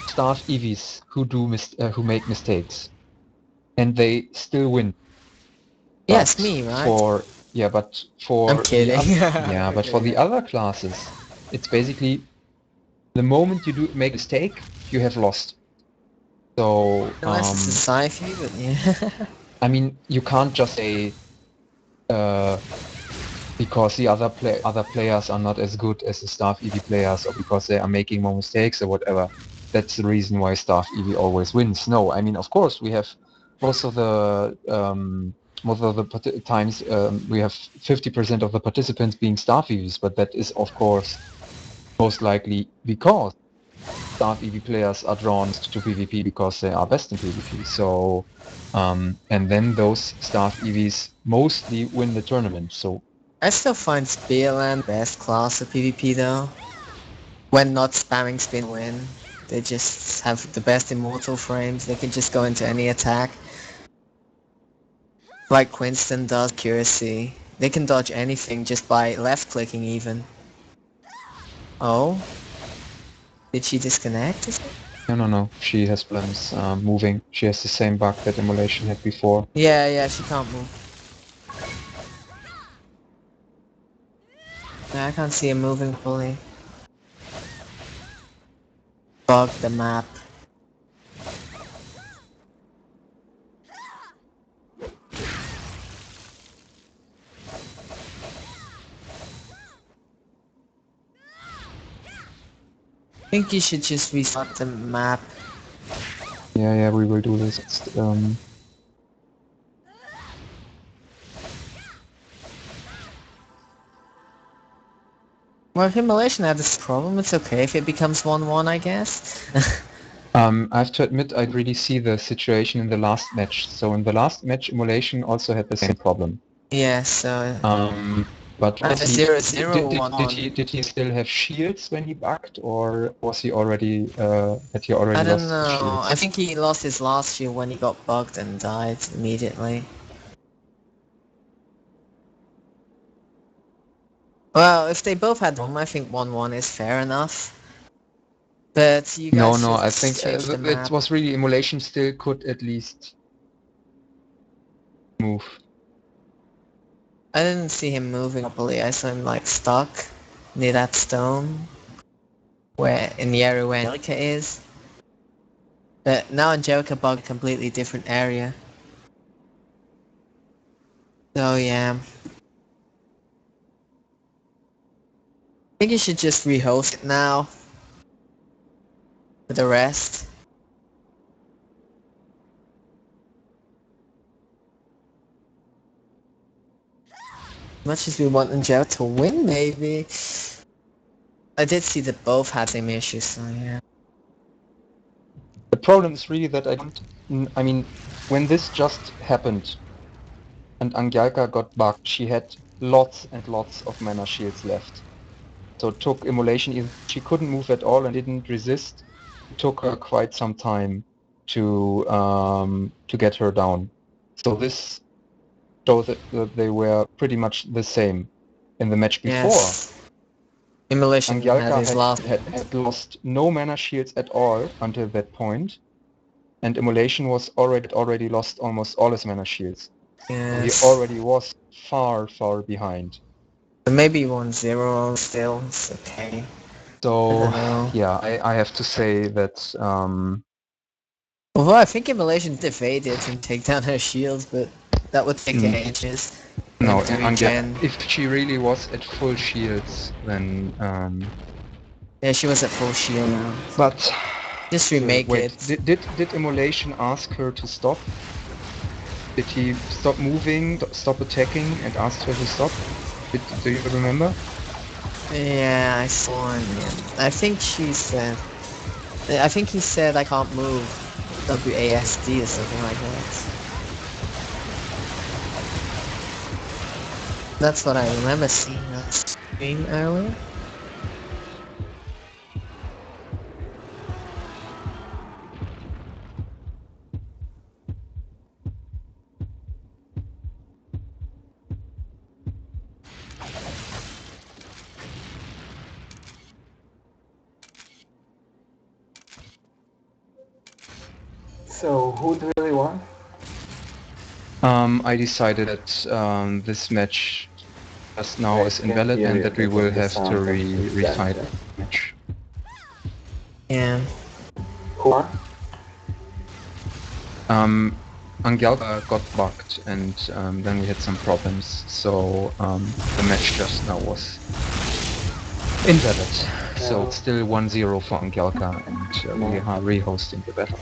staff EVs who who make mistakes, and they still win. Yes, But me, right? but for I'm kidding. for the other classes, it's basically the moment you make a mistake, you have lost. So Unless it's a sci-fi, but yeah. I mean, you can't just say because the other players are not as good as the staff EV players, or because they are making more mistakes or whatever. That's the reason why staff EV always wins. No, I mean, of course, we have most of the times we have 50% of the participants being staff EVs, but that is of course most likely because staff EV players are drawn to PvP because they are best in PvP. So, and then those staff EVs mostly win the tournament. So I still find Spearland best class of PvP though. When not spamming spin win. They just have the best immortal frames, they can just go into any attack. Like Quinston does, accuracy. They can dodge anything just by left clicking even. Oh? Did she disconnect? no, she has problems moving. She has the same bug that Immolation had before. Yeah, she can't move. Yeah, I can't see her moving fully. Bug the map. I think you should just restart the map. Yeah, we will do this. Well, if Immolation had this problem, it's okay if it becomes 1-1, I guess. I have to admit, I really see the situation in the last match. So in the last match, Immolation also had the same problem. Yeah, so... But And was the he, 0-0 did, one on. did he still have shields when he bugged, or was he already had he already I don't lost his know. shields? I think he lost his last shield when he got bugged and died immediately. Well, if they both had one, I think 1-1 is fair enough. But you No, guys no, I just think changed the it map. was really Immolation still could at least move. I didn't see him moving properly. I saw him like stuck near that stone, where in the area where Angyalka is. But now Angyalka bugged a completely different area. So yeah. I think you should just rehost it now. For the rest. As much as we want Angyalka to win, maybe. I did see that both had same issues, so yeah. The problem is really that I mean, when this just happened and Angyalka got bugged, she had lots and lots of mana shields left. So it took Immolation, either she couldn't move at all and didn't resist. It took her quite some time to get her down. So this shows that they were pretty much the same. In the match before, Yes. Immolation had Angyalka his last. had lost no mana shields at all until that point, and Immolation was already lost almost all his mana shields. So he Yes. already was far behind. So maybe 1-0 still. It's okay. I So don't know. yeah, I have to say that Although I think Immolation evaded and take down her shields, but that would take Mm. ages. no, And to Angyalka, regen. if she really was at full shields, then Yeah, she was at full shield now. but Just still, remake wait, it. did Immolation ask her to stop? Did he stop moving, stop attacking, and asked her to stop? Do you remember? Yeah, I saw him. Yeah. I think she said. I think he said I can't move. WASD or something like that. That's what I remember seeing on stream earlier. So who really won? I decided that this match just now I is can't invalid hear and you that we because will of the have to sound of the retire gunshot. the match. Yeah. Who won? Angyalka got bugged and then we had some problems, so the match just now was invalid. So it's still 1-0 for Angyalka and we are rehosting the battle.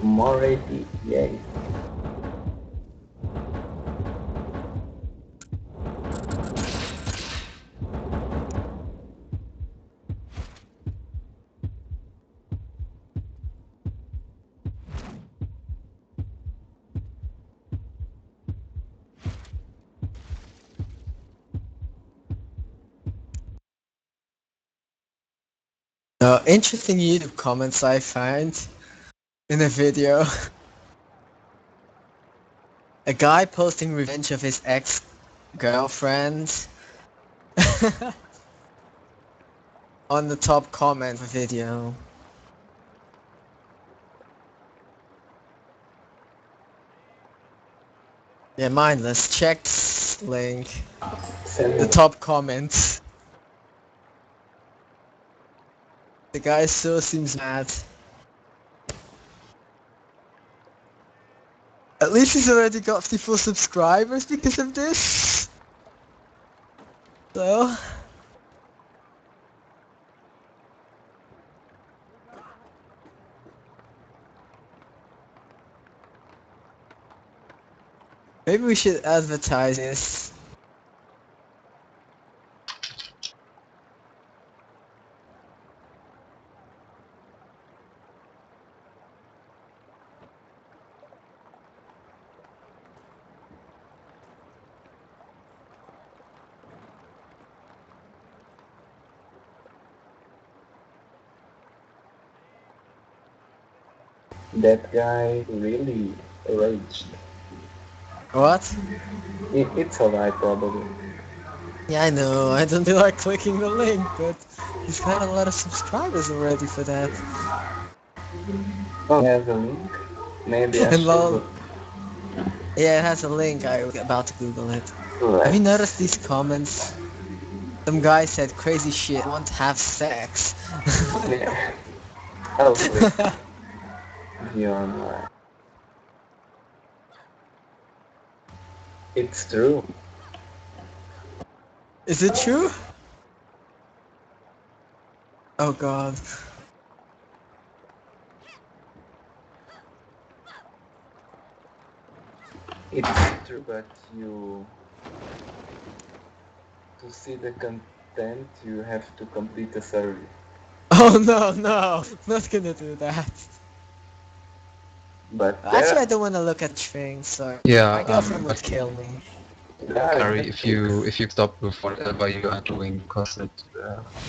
More AP, yay. Interesting YouTube comments I find in a video. A guy posting revenge of his ex-girlfriend on the top comment of the video. Yeah, mindless. Check link. Send The me. top comment. The guy still seems mad. At least he's already got 54 subscribers because of this. So... maybe we should advertise this. That guy really raged. What? It's alright probably. Yeah, I know. I don't feel like clicking the link, but he's got a lot of subscribers already for that. Oh, he has a link? Maybe I And should lol, look. yeah, it has a link. I was about to Google it. Have you Let's... noticed these comments? Some guy said crazy shit. I want to have sex. Yeah. I'll click view online. It's true. Is it true? Oh god. It's true, but to see the content you have to complete a survey. Oh no, no, not gonna do that. But Actually, I don't want to look at things, so Yeah, my girlfriend would but kill me. there are Carrie, good if you stop with whatever you are doing, because it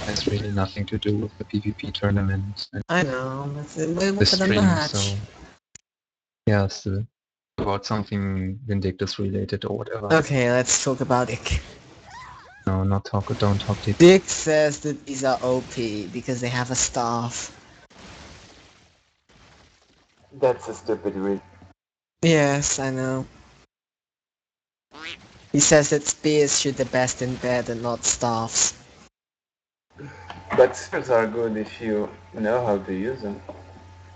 has really nothing to do with the PvP tournament and I know, but the we'll put a stream, match. so yeah, still about something Vindictus related or whatever. Okay, let's talk about Dick. No, don't talk deep. Dick says that these are OP because they have a staff. That's a stupid reason. Yes, I know. He says that spears shoot the best in bed and not staffs. But spears are good if you know how to use them.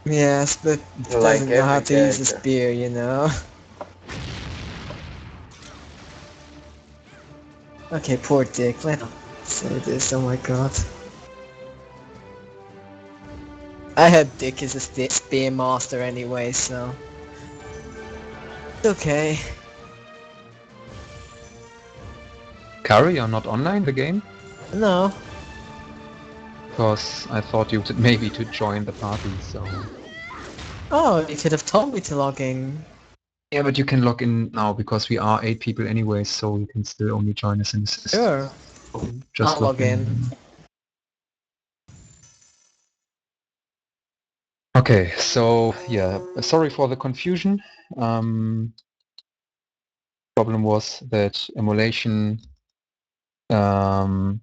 Yes, but he Like doesn't know how every to use a character. spear, you know? Okay, poor Dick. Let him say this, oh my god. I had Dick as a spear master anyway, so... It's okay. Carrie, you're not online the game? No. Because I thought you wanted maybe to join the party, so... Oh, you could have told me to log in. Yeah, but you can log in now because we are 8 people anyway, so you can still only join us in assist. Sure. So just I'll log in. Okay, so yeah, sorry for the confusion. Problem was that Immolation and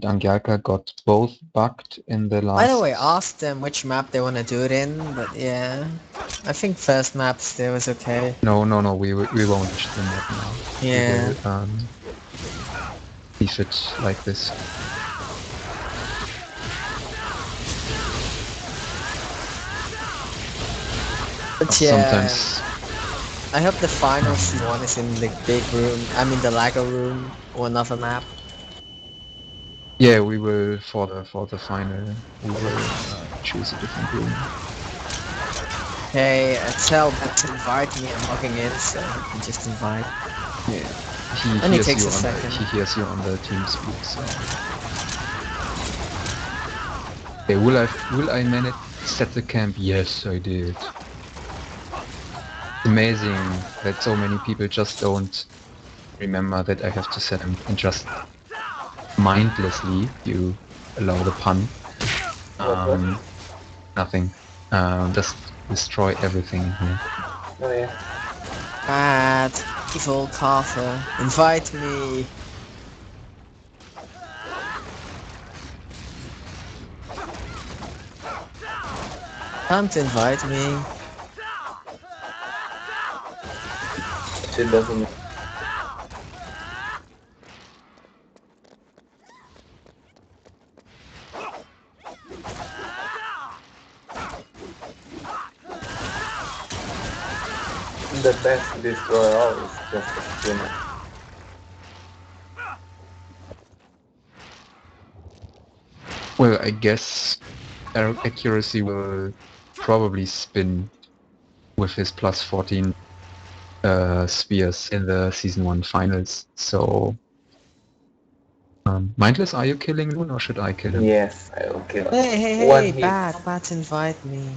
Angyalka got both bugged in the last... By the way, ask them which map they want to do it in, but yeah. I think first map still was okay. No, we won't change the map now. Yeah. We will leave it like this. But yeah, Sometimes, I hope the final one is in the big room, I mean the Lego room, or another map. yeah, we will for the final. We will choose a different room. Hey, tell Ben to invite me, I'm logging in, so you can just invite. Yeah, Only hears takes you a on second. he hears you on the TeamSpeak. So. Okay, will I manage set the camp? Yes, I did. Amazing that so many people just don't remember that I have to set them and just mindlessly, you allow the pun. What? Nothing. Just destroy everything in here. Oh yeah. Bad, evil Catha, invite me. Come to invite me. She doesn't... The best destroyer all is just a spinner. Well, I guess accuracy will probably spin with his plus 14 spears in the season 1 finals. So, Mindless, are you killing Loon or should I kill him? Yes, I will kill him. Hey, One hit. bad, invite me.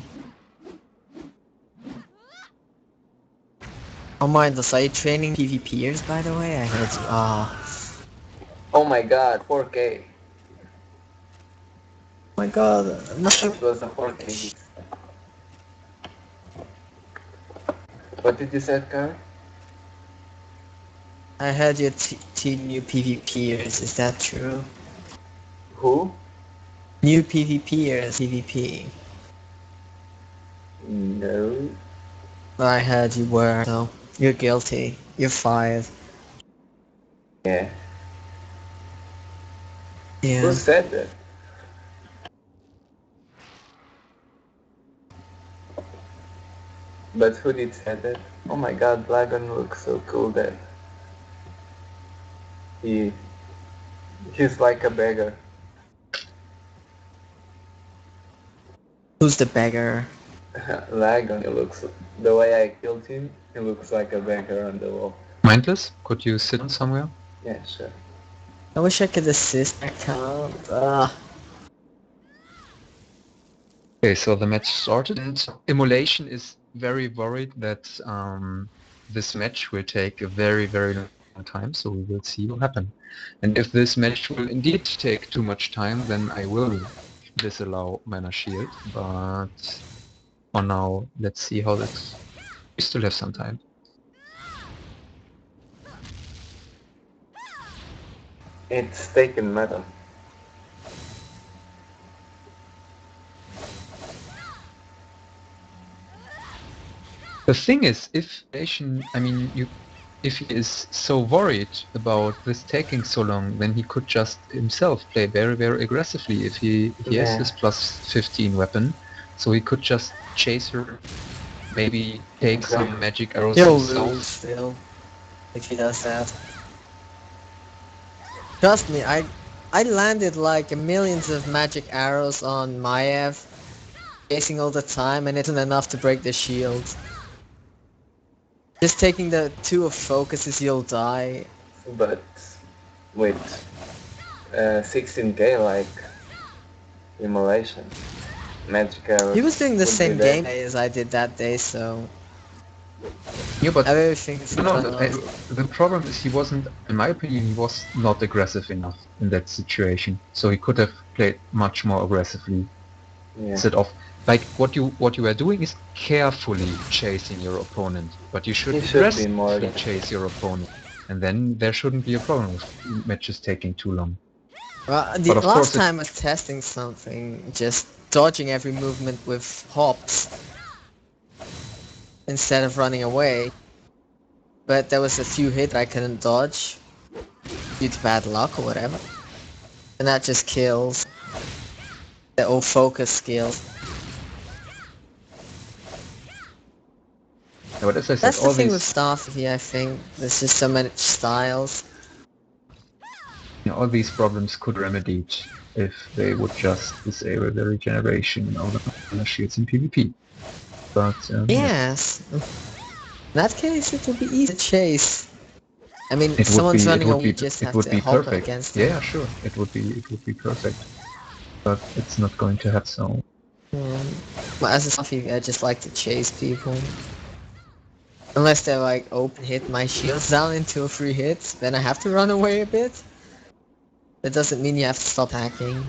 Oh mindless, are you training PvPers by the way? I heard you. Oh my god, 4k. My god, I'm not sure. It was a 4k hit. What did you say, Kari? I heard your team new PvPers, is that true? Who? New PvPers, PvP. No. Well, I heard you were, so you're guilty. You're fired. Yeah. Yeah. Who said that? But who did say that? Oh my god, Dragon looks so cool that he's like a beggar. Who's the beggar? Dragon, he looks, the way I killed him, he looks like a beggar on the wall. Mindless, could you sit somewhere? Yeah, sure. I wish I could assist. I can't. Okay, so the match started, and Immolation is very worried that this match will take a very, very long time, so we will see what happens. And if this match will indeed take too much time, then I will disallow Mana Shield, but for now, let's see how that... We still have some time. It's taken metal. The thing is, if Nation, I mean, if he is so worried about this taking so long, then he could just himself play very, very aggressively if he has Yeah. his plus 15 weapon, so he could just chase her, maybe take some magic arrows He'll himself. lose still if he does that. Trust me, I landed like millions of magic arrows on Mayhem, chasing all the time, and it isn't enough to break the shield. Just taking the 2 of focuses, you'll die. But with 16k like Immolation, magic arrows. He was doing the would be same there. gameplay as I did that day, so Yeah, but everything's the problem is he wasn't, in my opinion, he was not aggressive enough in that situation. So he could have played much more aggressively. Yeah. Instead of, like, what you were doing is carefully chasing your opponent, but you should He should be more aggressively than- chase your opponent, and then there shouldn't be a problem with matches taking too long. Well, the But of last course time I was testing something, just dodging every movement with hops instead of running away. But there was a few hits I couldn't dodge due to bad luck or whatever, and that just kills the old focus skills. Yeah, but as I said, That's the all thing these with Starfy, I think. There's just so many styles. all these problems could be remedied if they would just disable the regeneration of the shields in PvP. But Yes. In that case, it would be easy to chase. I mean, it would someone's be running it away, would you be just it have would to be hop perfect. against Yeah, them. sure, it would be perfect. But it's not going to happen. So Well, as a Starfy, I just like to chase people. Unless they're like open hit my shields down in 2 or 3 hits, then I have to run away a bit. That doesn't mean you have to stop hacking.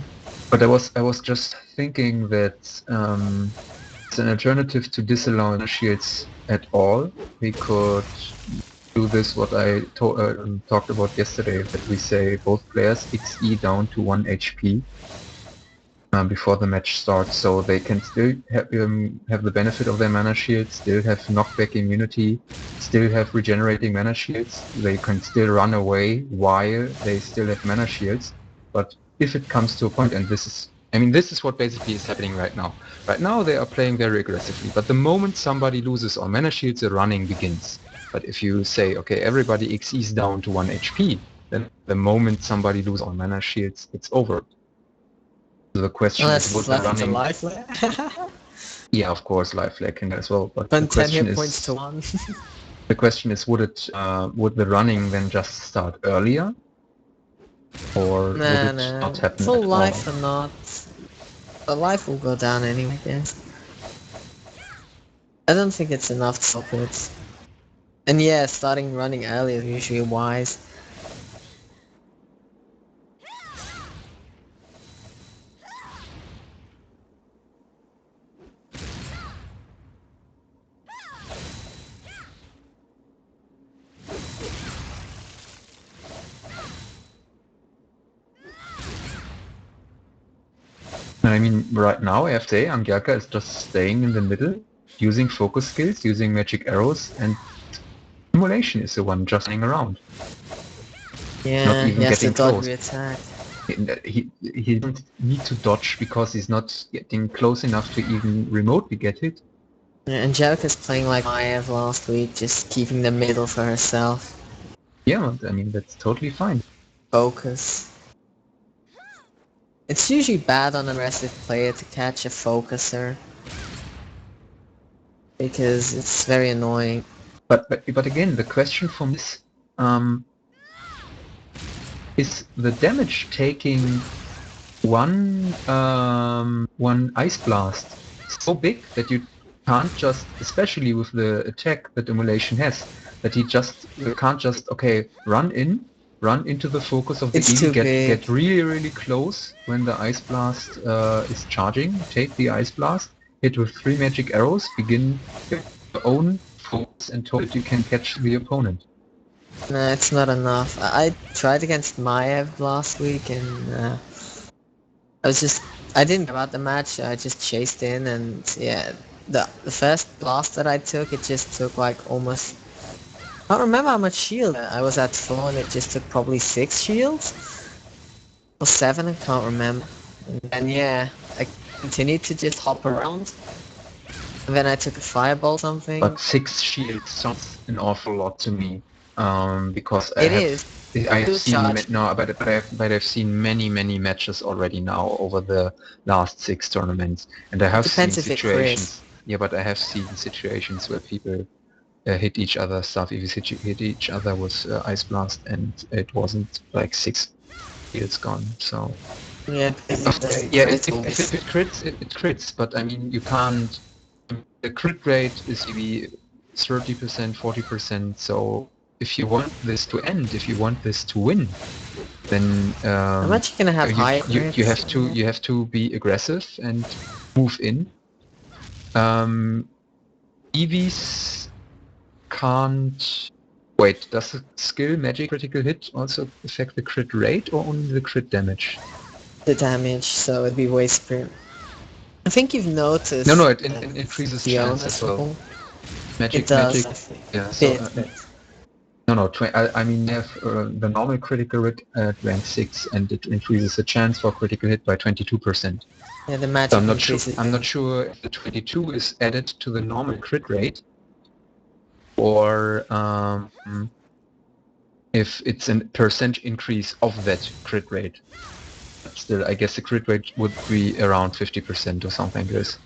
But I was just thinking that as an alternative to disallowing shields at all, we could do this what I talked about yesterday, that we say both players XE down to 1 HP before the match starts, so they can still have the benefit of their mana shields, still have knockback immunity, still have regenerating mana shields, they can still run away while they still have mana shields. But if it comes to a point, and this is what basically is happening right now. Right now they are playing very aggressively, but the moment somebody loses all mana shields, the running begins. But if you say, okay, everybody XEs down to 1 HP, then the moment somebody loses all mana shields, it's over. So the question is, would the Unless it's a running... life layer. Yeah, of course, life lacking as well. But the Spend 10 question hit is, points to 1. the question is, would the running then just start earlier, or would it not happen Full at life all? or not. The life will go down anyway, I guess. I don't think it's enough to stop it. And yeah, starting running early is usually wise. I mean, right now, I have to say, Angyalka is just staying in the middle, using focus skills, using magic arrows, and Immolation is the one just hanging around. Yeah, Not even he has to getting dodge close. the attack. He doesn't need to dodge because he's not getting close enough to even remotely get hit. Yeah, Angyalka's playing like Maiev last week, just keeping the middle for herself. Yeah, I mean, that's totally fine. Focus. It's usually bad on an aggressive player to catch a focuser. Because it's very annoying. But again, the question for me is the damage taking one ice blast so big that you can't just, especially with the attack that Immolation has, that he just can't just run into the focus of the It's Eevee, too big. get really close when the ice blast is charging, take the ice blast, hit with 3 magic arrows, begin your own focus and hope that you can catch the opponent. No, it's not enough. I tried against Maiev last week and I didn't care about the match, I just chased in and yeah, the first blast that I took, it just took like almost... I don't remember how much shield I was at full and it just took probably 6 shields? Or 7, I can't remember. And yeah, I continued to just hop around. And then I took a fireball something. But 6 shields sounds an awful lot to me. Because It is. I have Two seen charge. I've seen many matches already now over the last 6 tournaments, and I have seen Depends if it situations. Yeah, but I have seen situations where people hit each other stuff. If you hit each other with Ice Blast, and it wasn't like 6 shields gone. So Yeah, yeah, if it crits, it crits. But I mean, you can't. The crit rate is maybe 30%, 40%. So if you want this to end, if you want this to win, then how much you gonna have high you have to be aggressive and move in. Eevees can't... Wait, does the skill magic critical hit also affect the crit rate or only the crit damage? the damage, so it'd be way superior. I think you've noticed. No, it increases chance as well. Fiona's Magic, It does. magic. I think. Yeah. So Bit. no. I mean, they have the normal critical hit at rank 6, and it increases the chance for critical hit by 22%. Yeah, the magic So I'm not sure. increases. I'm not sure if the 22 is added to the normal crit rate, or if it's a percent increase of that crit rate. But still, I guess the crit rate would be around 50% or something like this.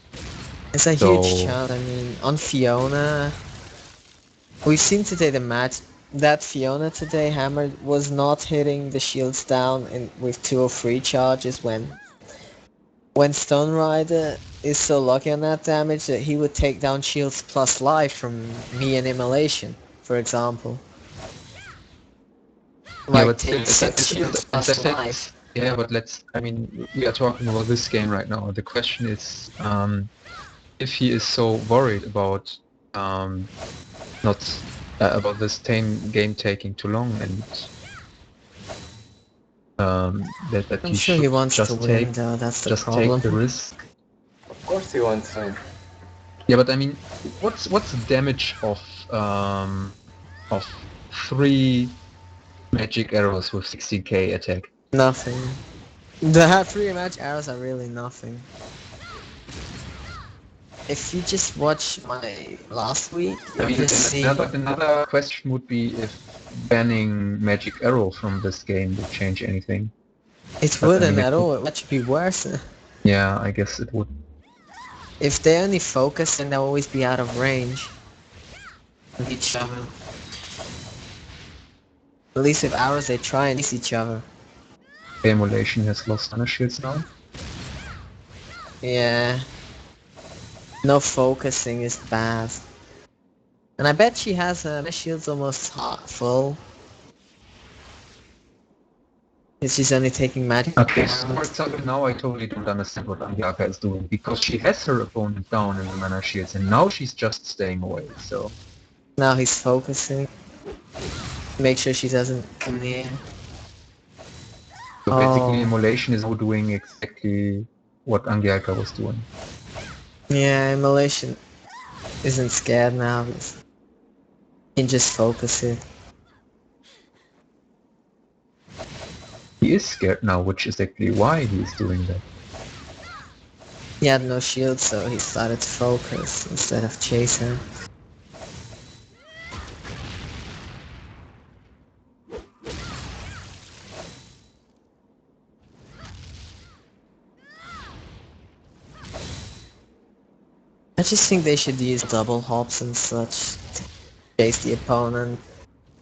It's a So- huge chance. I mean, on Fiona, we've seen today the match. That Fiona today hammered was not hitting the shields down with 2 or 3 charges when Stone Rider is so lucky on that damage that he would take down shields plus life from me and Immolation, for example. Like but take 6 shields plus life. Yeah, but I mean, we are talking about this game right now. The question is, if he is so worried about about this game taking too long, and that I'm he sure should he wants just to win though, that's the just problem. take the risk. Of course he wants to win. Yeah, but I mean, what's the damage of 3 magic arrows with 16k attack? Nothing. The 3 match arrows are really nothing. If you just watch my last week, I you mean, just see... another question would be if banning magic arrow from this game would change anything. It but I wouldn't mean, it at all, it would actually be worse. Yeah, I guess it would. If they only focus, then they'll always be out of range of each other. At least with arrows, they try and miss each other. Immolation has lost Thunder Shields now. Yeah. No focusing is bad. And I bet she has her shields almost full. Because she's only taking magic Okay, so for arrows. example, now I totally don't understand what Angyalka is doing, because she has her opponent down in the mana shields, and now she's just staying away, so... Now he's focusing. Make sure she doesn't come near. So basically Oh. Immolation is now doing exactly what Angyalka was doing. Yeah, Immolation isn't scared now. He can just focus it. He is scared now, which is actually why he's doing that. He had no shield, so he started to focus instead of chase her. I just think they should use double hops and such to chase the opponent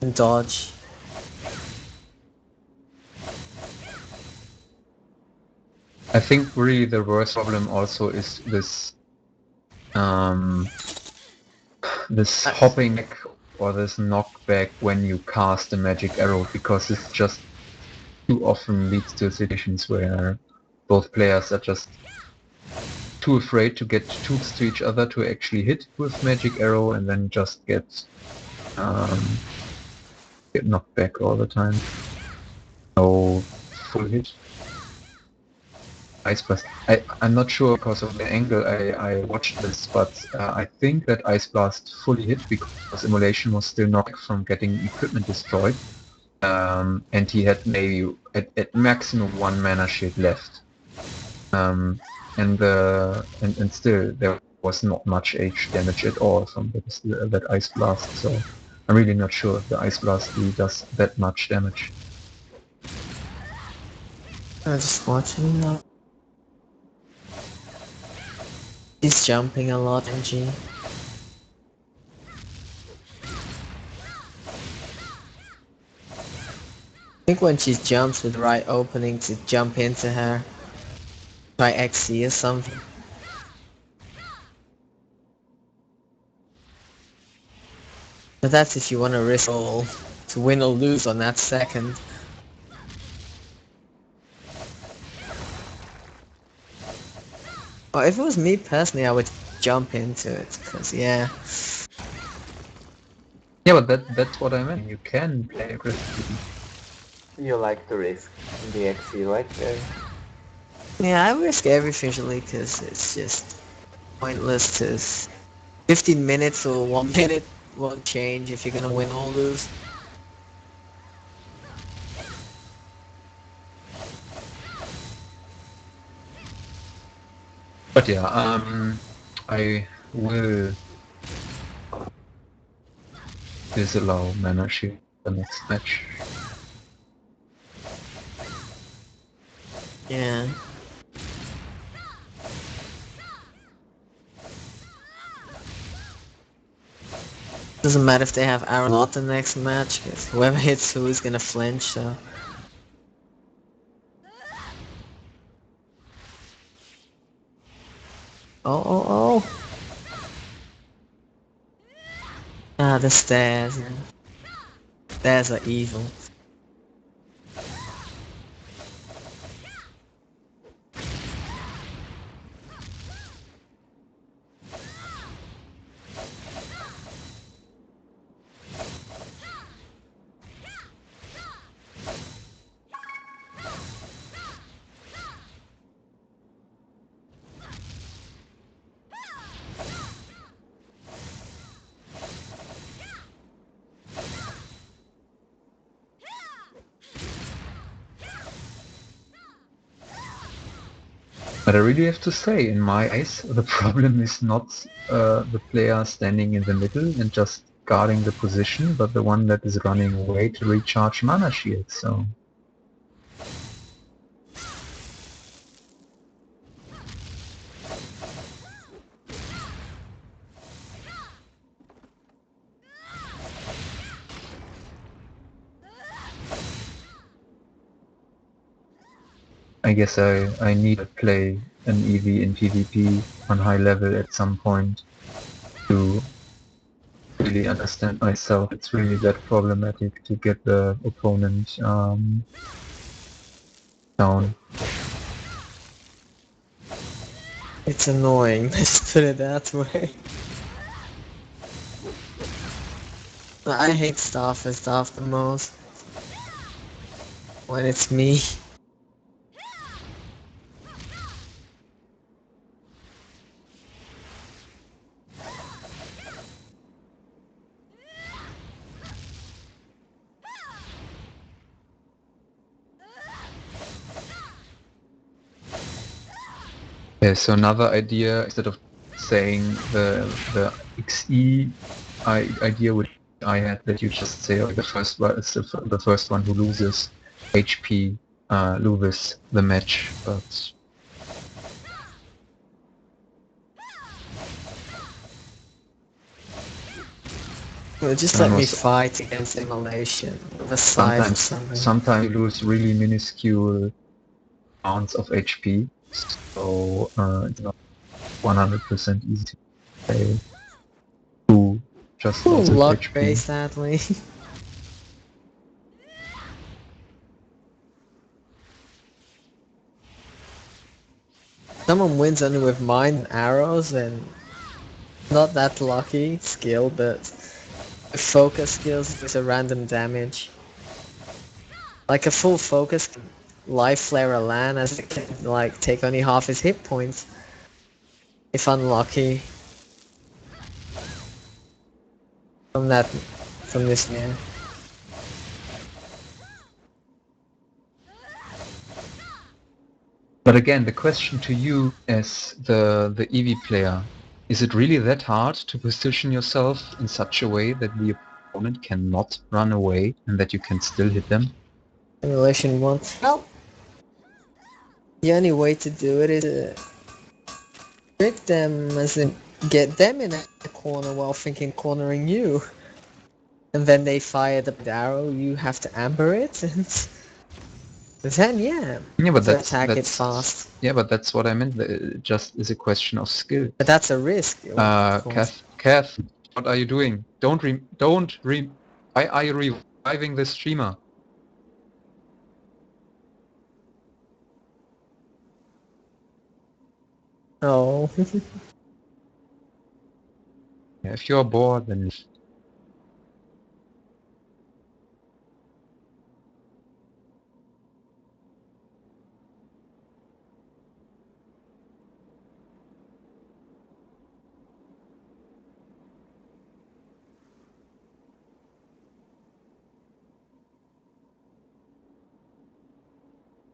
and dodge. I think really the worst problem also is this this hopping back or this knockback when you cast a magic arrow, because this just too often leads to situations where both players are just too afraid to get too close to each other to actually hit with magic arrow, and then just get knocked back all the time. No full hit. Ice Blast. I'm not sure because of the angle I watched this, but I think that Ice Blast fully hit because Immolation was still knocked from getting equipment destroyed, and he had maybe at maximum 1 mana shield left, and still there was not much H damage at all from that Ice Blast. So I'm really not sure if the Ice Blast really does that much damage. I'm just watching now. He's jumping a lot, NG. I think when she jumps with the right opening to jump into her, try XC or something. But that's if you want to risk all to win or lose on that second. Well, if it was me personally, I would jump into it, because yeah. Yeah, but that's what I meant. You can play aggressively. You like to risk the XE, right, Gary? Yeah, I risk everything usually, because it's just pointless to... 15 minutes or 1 minute won't change if you're gonna win or lose. But yeah, I will disallow mana shield the next match. Yeah. Doesn't matter if they have arrow or not the next match, 'cause whoever hits who is gonna flinch, so... Oh. Ah, the stairs. Yeah. Stairs are evil. But I really have to say, in my eyes, the problem is not the player standing in the middle and just guarding the position, but the one that is running away to recharge mana shield, so... I guess I need to play an EV in PvP on high level at some point to really understand myself. It's really that problematic to get the opponent down. It's annoying, let's put it that way. I hate Staff and Staff the most. When it's me. Okay, so another idea, instead of saying the XE idea which I had, that you just say, oh, the first one is the first one who loses HP loses the match, but Well, just let me fight against Immolation with a scythe or something. sometimes you lose really minuscule amounts of HP, so it's not 100% easy to play to just lots of Luck HP. base, sadly. Someone wins only with mine and arrows, and not that lucky skill, but focus skills is a random damage. Like a full focus can life flare a land as it can like take only half his hit points. If unlucky. From this man. But again, the question to you as the EV player, is it really that hard to position yourself in such a way that the opponent cannot run away and that you can still hit them? Immolation once. Well, the only way to do it is to trick them, as in get them in a corner while thinking cornering you. And then they fire the arrow, you have to amber it, and then yeah, but to attack it fast. Yeah, but that's what I meant. It just is a question of skill. But that's a risk. Kath, what are you doing? Why are you reviving the streamer? Oh. Yeah, if you're bored, then...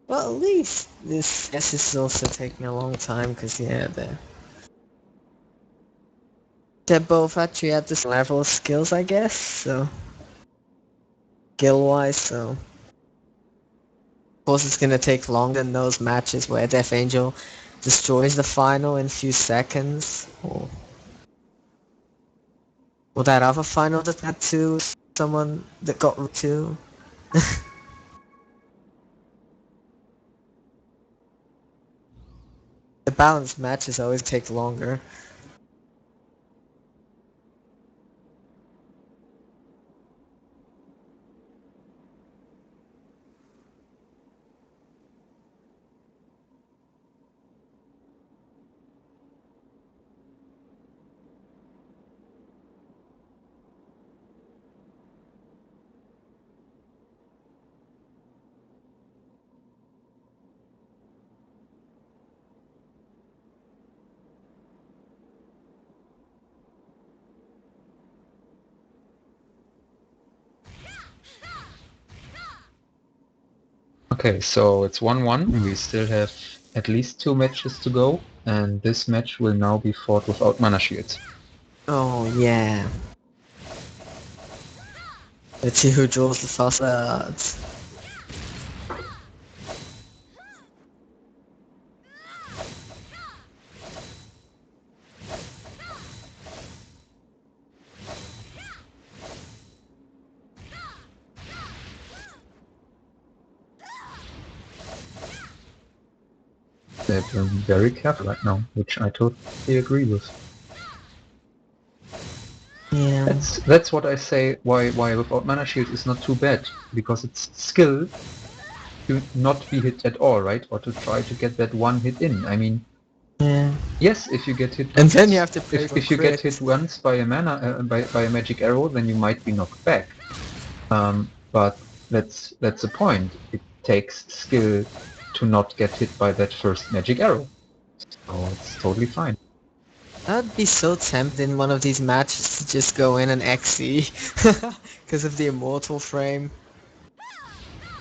Well, at least this is also taking a long time, because yeah, they're both actually at this level of skills, I guess, so skill-wise, so of course it's gonna take longer than those matches where Death Angel destroys the final in a few seconds, or that other final that had two, someone that got two. The balanced matches always take longer. Okay, so it's 1-1. We still have at least 2 matches to go, and this match will now be fought without mana shields. Oh yeah. Let's see who draws the first cards. They're being very careful right now, which I totally agree with. Yeah. That's what I say, why without mana shield is not too bad, because it's skill to not be hit at all, right? Or to try to get that one hit in. I mean, Yeah. yes, if you get hit And once, then you have to pay for if you get crit. hit once by a mana by a magic arrow, then you might be knocked back. But that's the point. It takes skill to not get hit by that first magic arrow. So it's totally fine. I'd be so tempted in one of these matches to just go in and XE because of the immortal frame.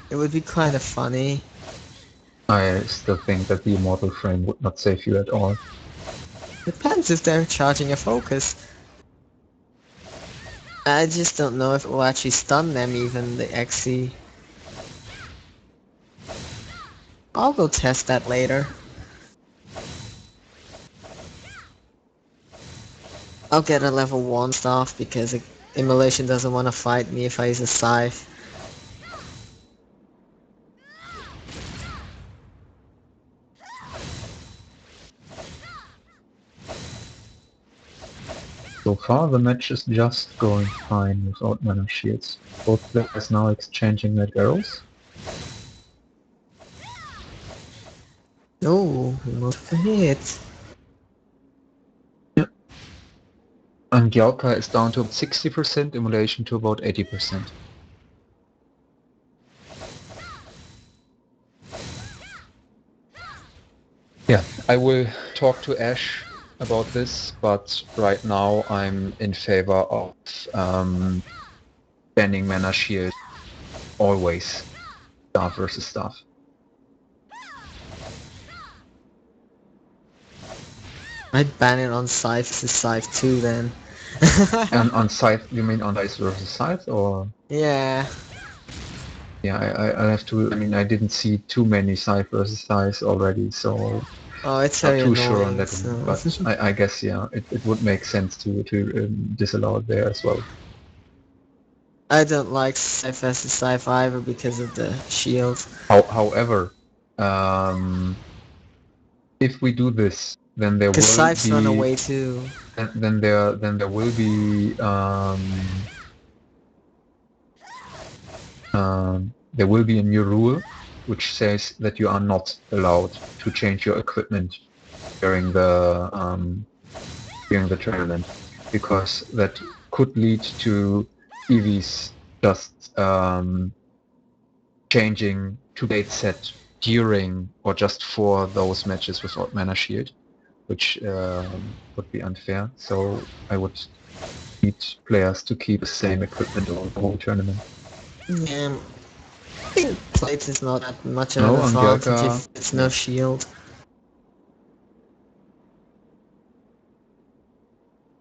It would be kind of funny. I still think that the immortal frame would not save you at all. Depends if they're charging a focus. I just don't know if it will actually stun them, even the XC. I'll go test that later. I'll get a level 1 staff because Immolation doesn't want to fight me if I use a scythe. So far the match is just going fine without mana shields. Both players now exchanging their arrows. Oh, almost a hit. Angyalka is down to 60%, Immolation to about 80%. Yeah, I will talk to Ash about this, but right now I'm in favor of banning mana shield always, staff versus staff. I'd ban it on scythe versus scythe too then. And on scythe, you mean on dice versus scythe, or? Yeah. Yeah, I have to. I mean, I didn't see too many scythe versus scythe already, so Oh, it's not very too annoying. sure on that So. one. But I guess yeah, it would make sense to disallow it there as well. I don't like scythe versus scythe either because of the shield. However, if we do this, then there will Because scythes run be away too. then there will be there will be a new rule which says that you are not allowed to change your equipment during the tournament, because that could lead to EVs just changing to date set during or just for those matches without mana shield, which would be unfair. So I would need players to keep the same equipment over the whole tournament. Yeah. I think plate is not that much of No, an advantage Angyalka, if it's no shield.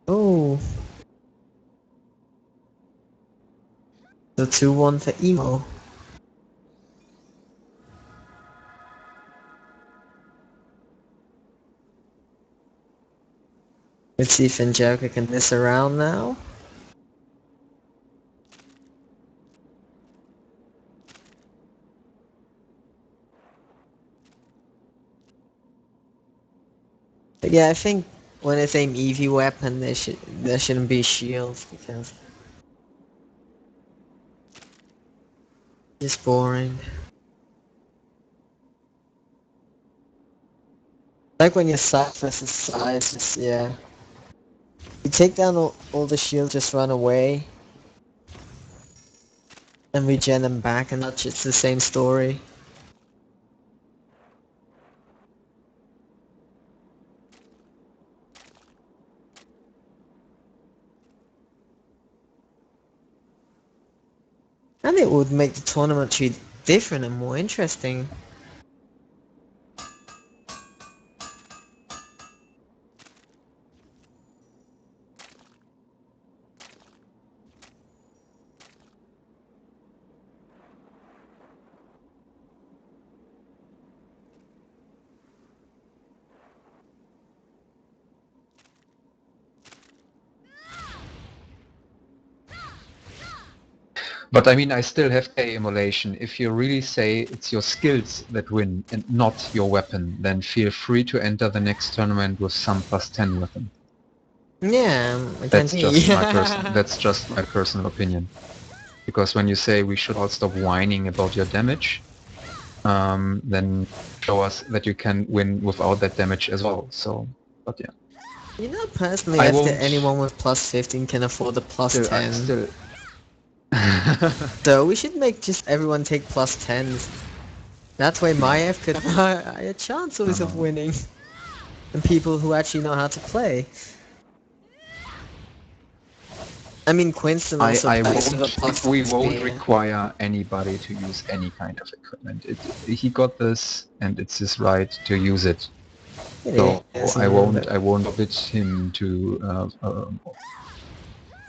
Oh. So 2-1 for Emo. Let's see if Angyalka can miss around now. But yeah, I think when it's aim EV weapon, there shouldn't be shields because it's boring. Like when you're side versus side, just yeah. You take down all the shields, just run away. And regen them back, and that's it's the same story. And it would make the tournament treat different and more interesting. But I mean, I still have K Immolation. If you really say it's your skills that win and not your weapon, then feel free to enter the next tournament with some +10 weapon. Yeah, I can That's see. just my personal opinion. Because when you say we should all stop whining about your damage, then show us that you can win without that damage as well. So, but yeah. You know, personally, I if won't- anyone with +15 can afford the +10. Still. So we should make just everyone take +10s. That way Mayev could have a chance always of winning. And people who actually know how to play. I mean, Quinston also I plays with a won't. plus We one won't spear. require anybody to use any kind of equipment. He got this, and it's his right to use it. It So is, I yeah, won't. but- I won't forbid him to.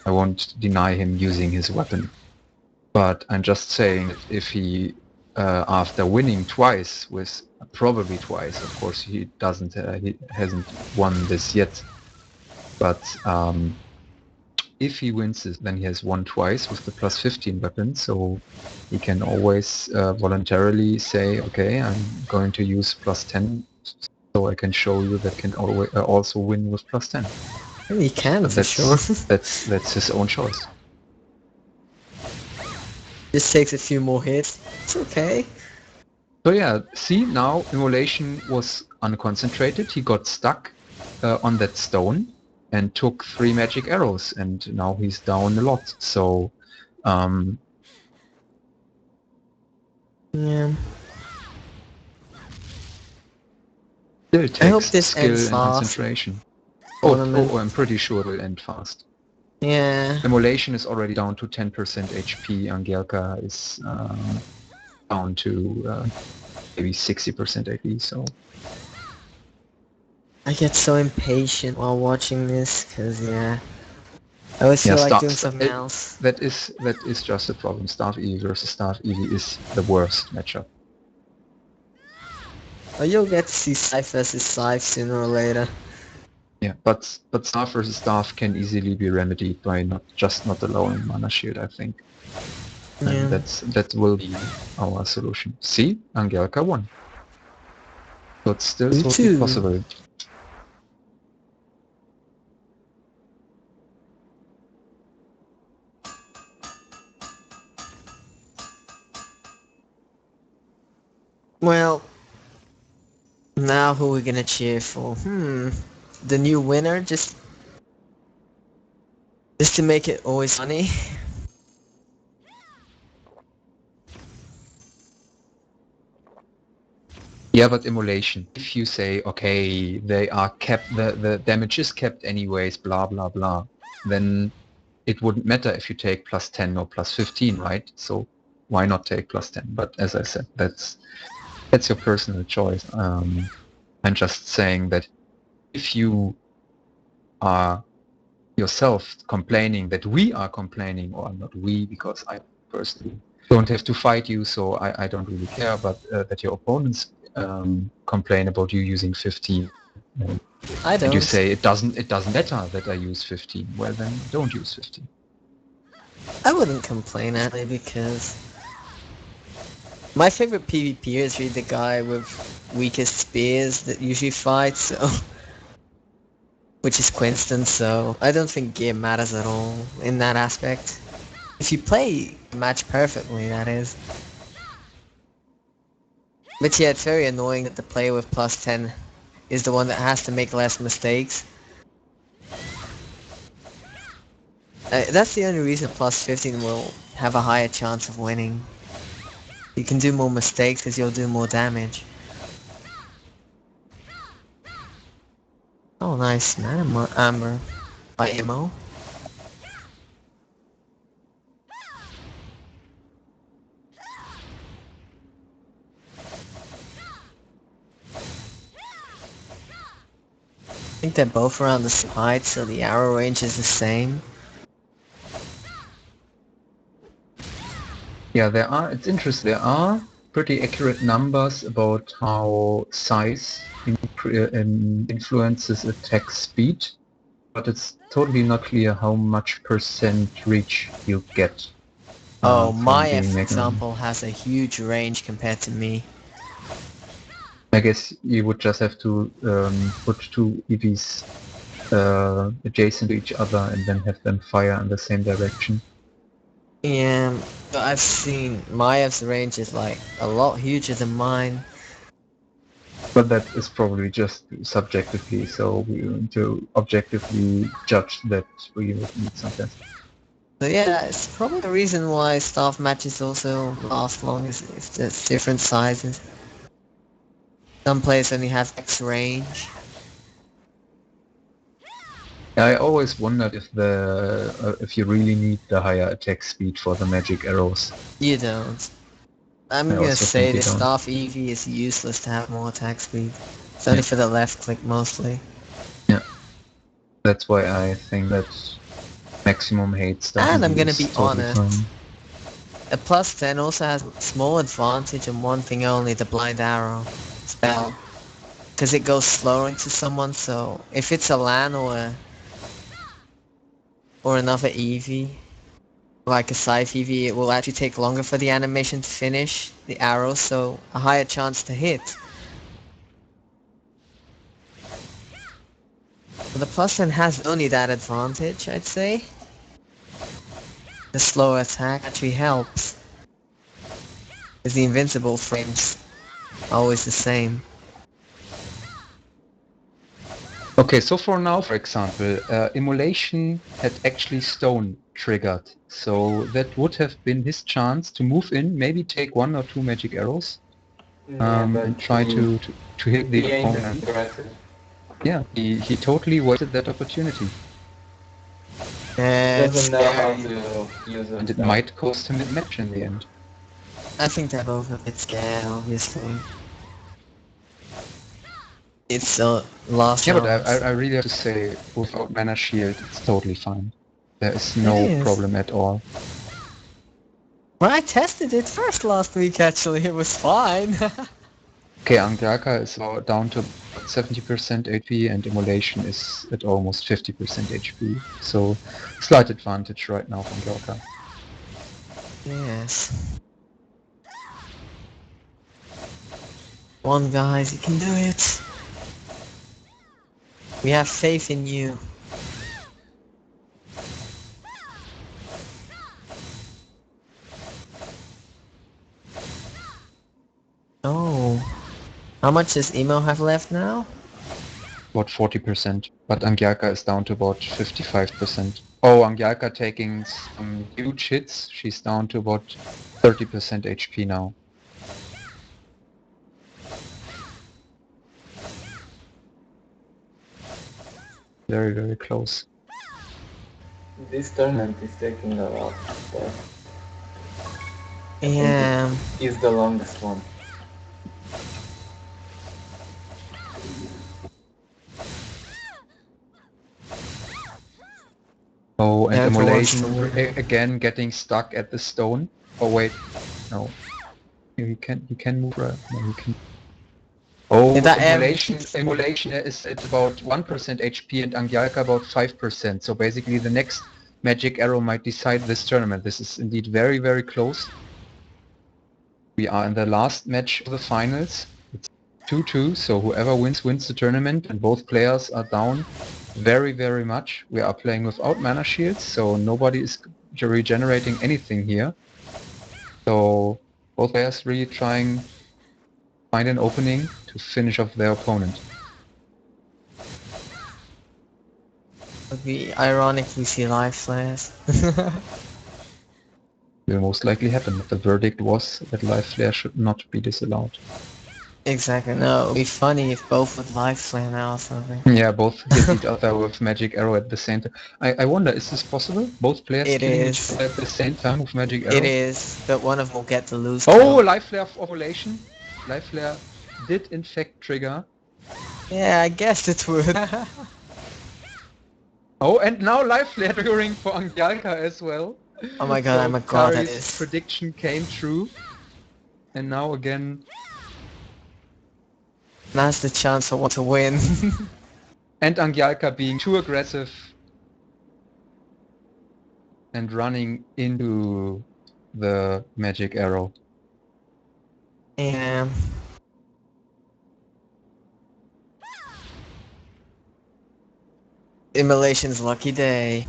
I won't deny him using his weapon. But I'm just saying that if he, after winning twice, with probably twice, of course he doesn't. He hasn't won this yet. But if he wins this, then he has won twice with the plus 15 weapon, so he can always voluntarily say, okay, I'm going to use plus 10, so I can show you that can always also win with plus 10. He can, But for sure. that's his own choice. Just takes a few more hits. It's okay. So yeah, see, now Immolation was unconcentrated, he got stuck on that stone and took 3 magic arrows, and now he's down a lot, so Yeah. still I hope takes this skill ends and fast. concentration. Tournament. Oh, I'm pretty sure it will end fast. Yeah. Immolation is already down to 10% HP, Angyalka is down to maybe 60% AP, so... I get so impatient while watching this, cause yeah. I always feel like doing something else. That is just a problem. Staff Eevee versus Staff Eevee is the worst matchup. But you'll get to see Scythe versus Scythe sooner or later. Yeah, but Staff versus Staff can easily be remedied by not allowing Mana Shield, I think. Yeah. And that will be our solution. See? Angyalka won. So it's still Me totally too. possible. Well, now who are we gonna cheer for? The new winner, just to make it always funny. Yeah, but Immolation. If you say, okay, they are kept, the damage is kept anyways, blah blah blah, then it wouldn't matter if you take plus 10 or plus 15, right? So why not take plus 10? But as I said, that's your personal choice. I'm just saying that if you are yourself complaining that we are complaining, or not we, because I personally don't have to fight you, so I don't really care, but that your opponents complain about you using 15. I And you don't. say it doesn't matter that I use 15. Well then don't use 15. I wouldn't complain actually because my favorite PvP is really the guy with weakest spears that usually fights, so which is Quinston, so I don't think gear matters at all in that aspect. If you play the match perfectly, that is. But yeah, it's very annoying that the player with plus 10 is the one that has to make less mistakes. That's the only reason plus 15 will have a higher chance of winning. You can do more mistakes because you'll do more damage. Oh nice, man, Amber by Immo. I think they're both around the same height, so the arrow range is the same. Yeah, it's interesting. There are pretty accurate numbers about how size influences attack speed, but it's totally not clear how much percent reach you get. Oh, From Maya, being for Mega. example, has a huge range compared to me. I guess you would just have to put two EVs adjacent to each other and then have them fire in the same direction. Yeah, but I've seen Maya's range is like a lot huger than mine. But that is probably just subjectively, so we want to objectively judge that we would need some tests. So yeah, it's probably the reason why staff matches also last long is if there's different sizes. Some players only have X range. I always wondered if you really need the higher attack speed for the magic arrows. You don't. I'm I gonna also say think you the don't. staff EV is useless to have more attack speed. It's only for the left click mostly. That's why I think that maximum hate stuff And I'm gonna is be totally honest, fine. a plus 10 also has small advantage on one thing only, the blind arrow spell. Because it goes slower into someone, so if it's a LAN or another EV, like a Scythe EV, it will actually take longer for the animation to finish the arrow, so a higher chance to hit. But the plus 10 has only that advantage, I'd say. The slower attack actually helps. Because the invincible frames are always the same. Okay, so for now, for example, Immolation had actually stone triggered, so that would have been his chance to move in, maybe take 1 or 2 magic arrows, But and try to hit the he ain't opponent. aggressive. Yeah, he totally wasted that opportunity, Doesn't It's know how scary. to use and it himself. might cost him a match in the end. I think they're both a bit scared, obviously. It's a last Yeah, but chance. I really have to say, without mana shield, it's totally fine. There is It no is. problem at all. Well, I tested it first last week actually, it was fine. Okay, Angyalka is down to 70% HP and Immolation is at almost 50% HP. So, slight advantage right now from Angyalka. Yes. Come on guys, you can do it. We have faith in you. Oh. How much does Emo have left now? About 40%, but Angyalka is down to about 55%. Oh, Angyalka taking some huge hits. She's down to about 30% HP now. Very, very close. This tournament is taking a lot, but Yeah. it's the longest one. Oh, and Yeah, Immolation towards again getting stuck at the stone. Oh wait, no. He can move right. No, he can. Oh, Yeah, that Immolation is at about 1% HP and Angyalka about 5%. So basically the next magic arrow might decide this tournament. This is indeed very, very close. We are in the last match of the finals. It's 2-2, so whoever wins the tournament, and both players are down very, very much. We are playing without mana shields, so nobody is regenerating anything here. So both players really trying to find an opening to finish off their opponent. would be ironic we see live flares. Will most likely happen. The verdict was that live flare should not be disallowed. Exactly, no, it would be funny if both would live flare now or something. Yeah, both hit each other with magic arrow at the same time. I wonder, is this possible? Both players It killing is. each other at the same time with magic arrow? It is, but one of them will get the loose Oh, kill. live flare of ovulation. Live flare did in fact trigger. Yeah, I guessed it would. Oh, and now live flare triggering for Angyalka as well. Oh my god, So I'm a god at Kari's this. prediction came true. And now again, Now's the chance I want to win. and Angyalka being too aggressive and running into the magic arrow. Yeah. Immolation's lucky day.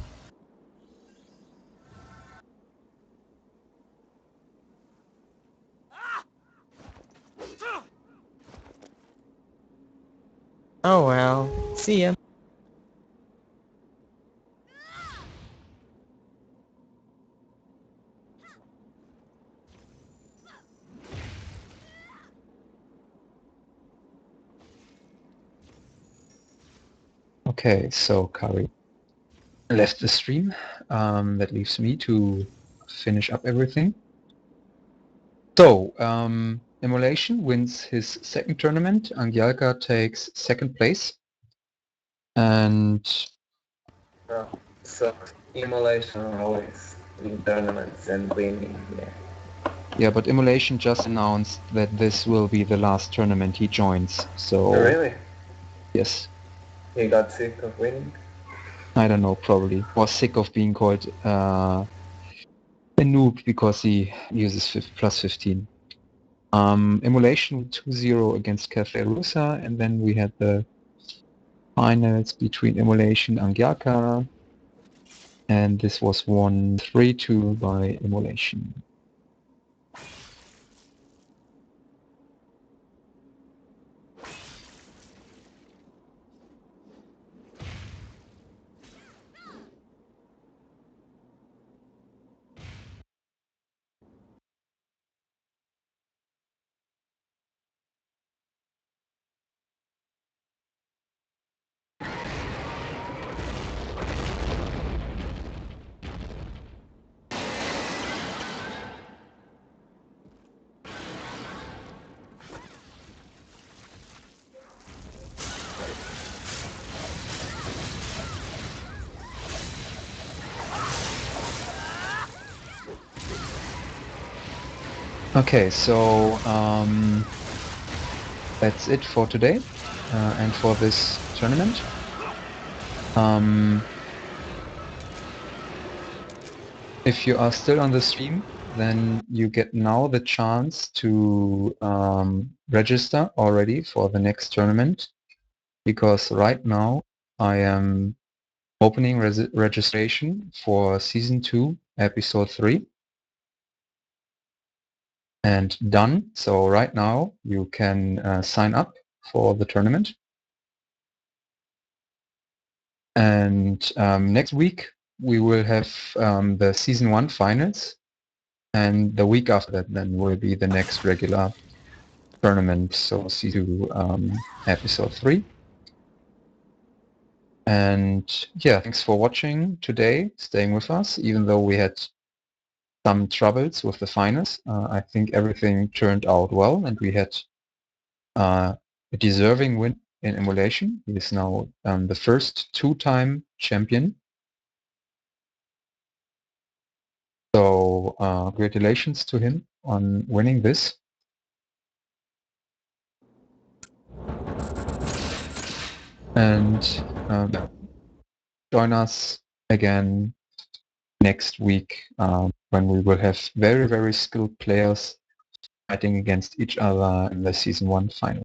Oh well. See ya. Okay, so Kari. left the stream. That leaves me to finish up everything. So, Immolation wins his second tournament. Angyalka takes second place. And Oh, so Immolation always in tournaments and winning. Yeah. yeah, but Immolation just announced that this will be the last tournament he joins. So Really? yes, He got sick of winning? I don't know, probably was sick of being called a noob because he uses plus 15. Immolation 2-0 against Cafe Rusa, and then we had the finals between Immolation and Angyalka, and this was won 3-2 by Immolation. Okay, so that's it for today and for this tournament. If you are still on the stream, then you get now the chance to register already for the next tournament, because right now I am opening registration for Season 2, Episode 3. And done. So right now you can sign up for the tournament. And next week we will have the Season 1 finals. And the week after that then will be the next regular tournament, so Season 2, Episode 3. And yeah, thanks for watching today, staying with us, even though we had some troubles with the finals. I think everything turned out well, and we had a deserving win in Immolation. He is now the first two-time champion. So congratulations to him on winning this. And join us again next week when we will have very, very skilled players fighting against each other in the Season 1 final.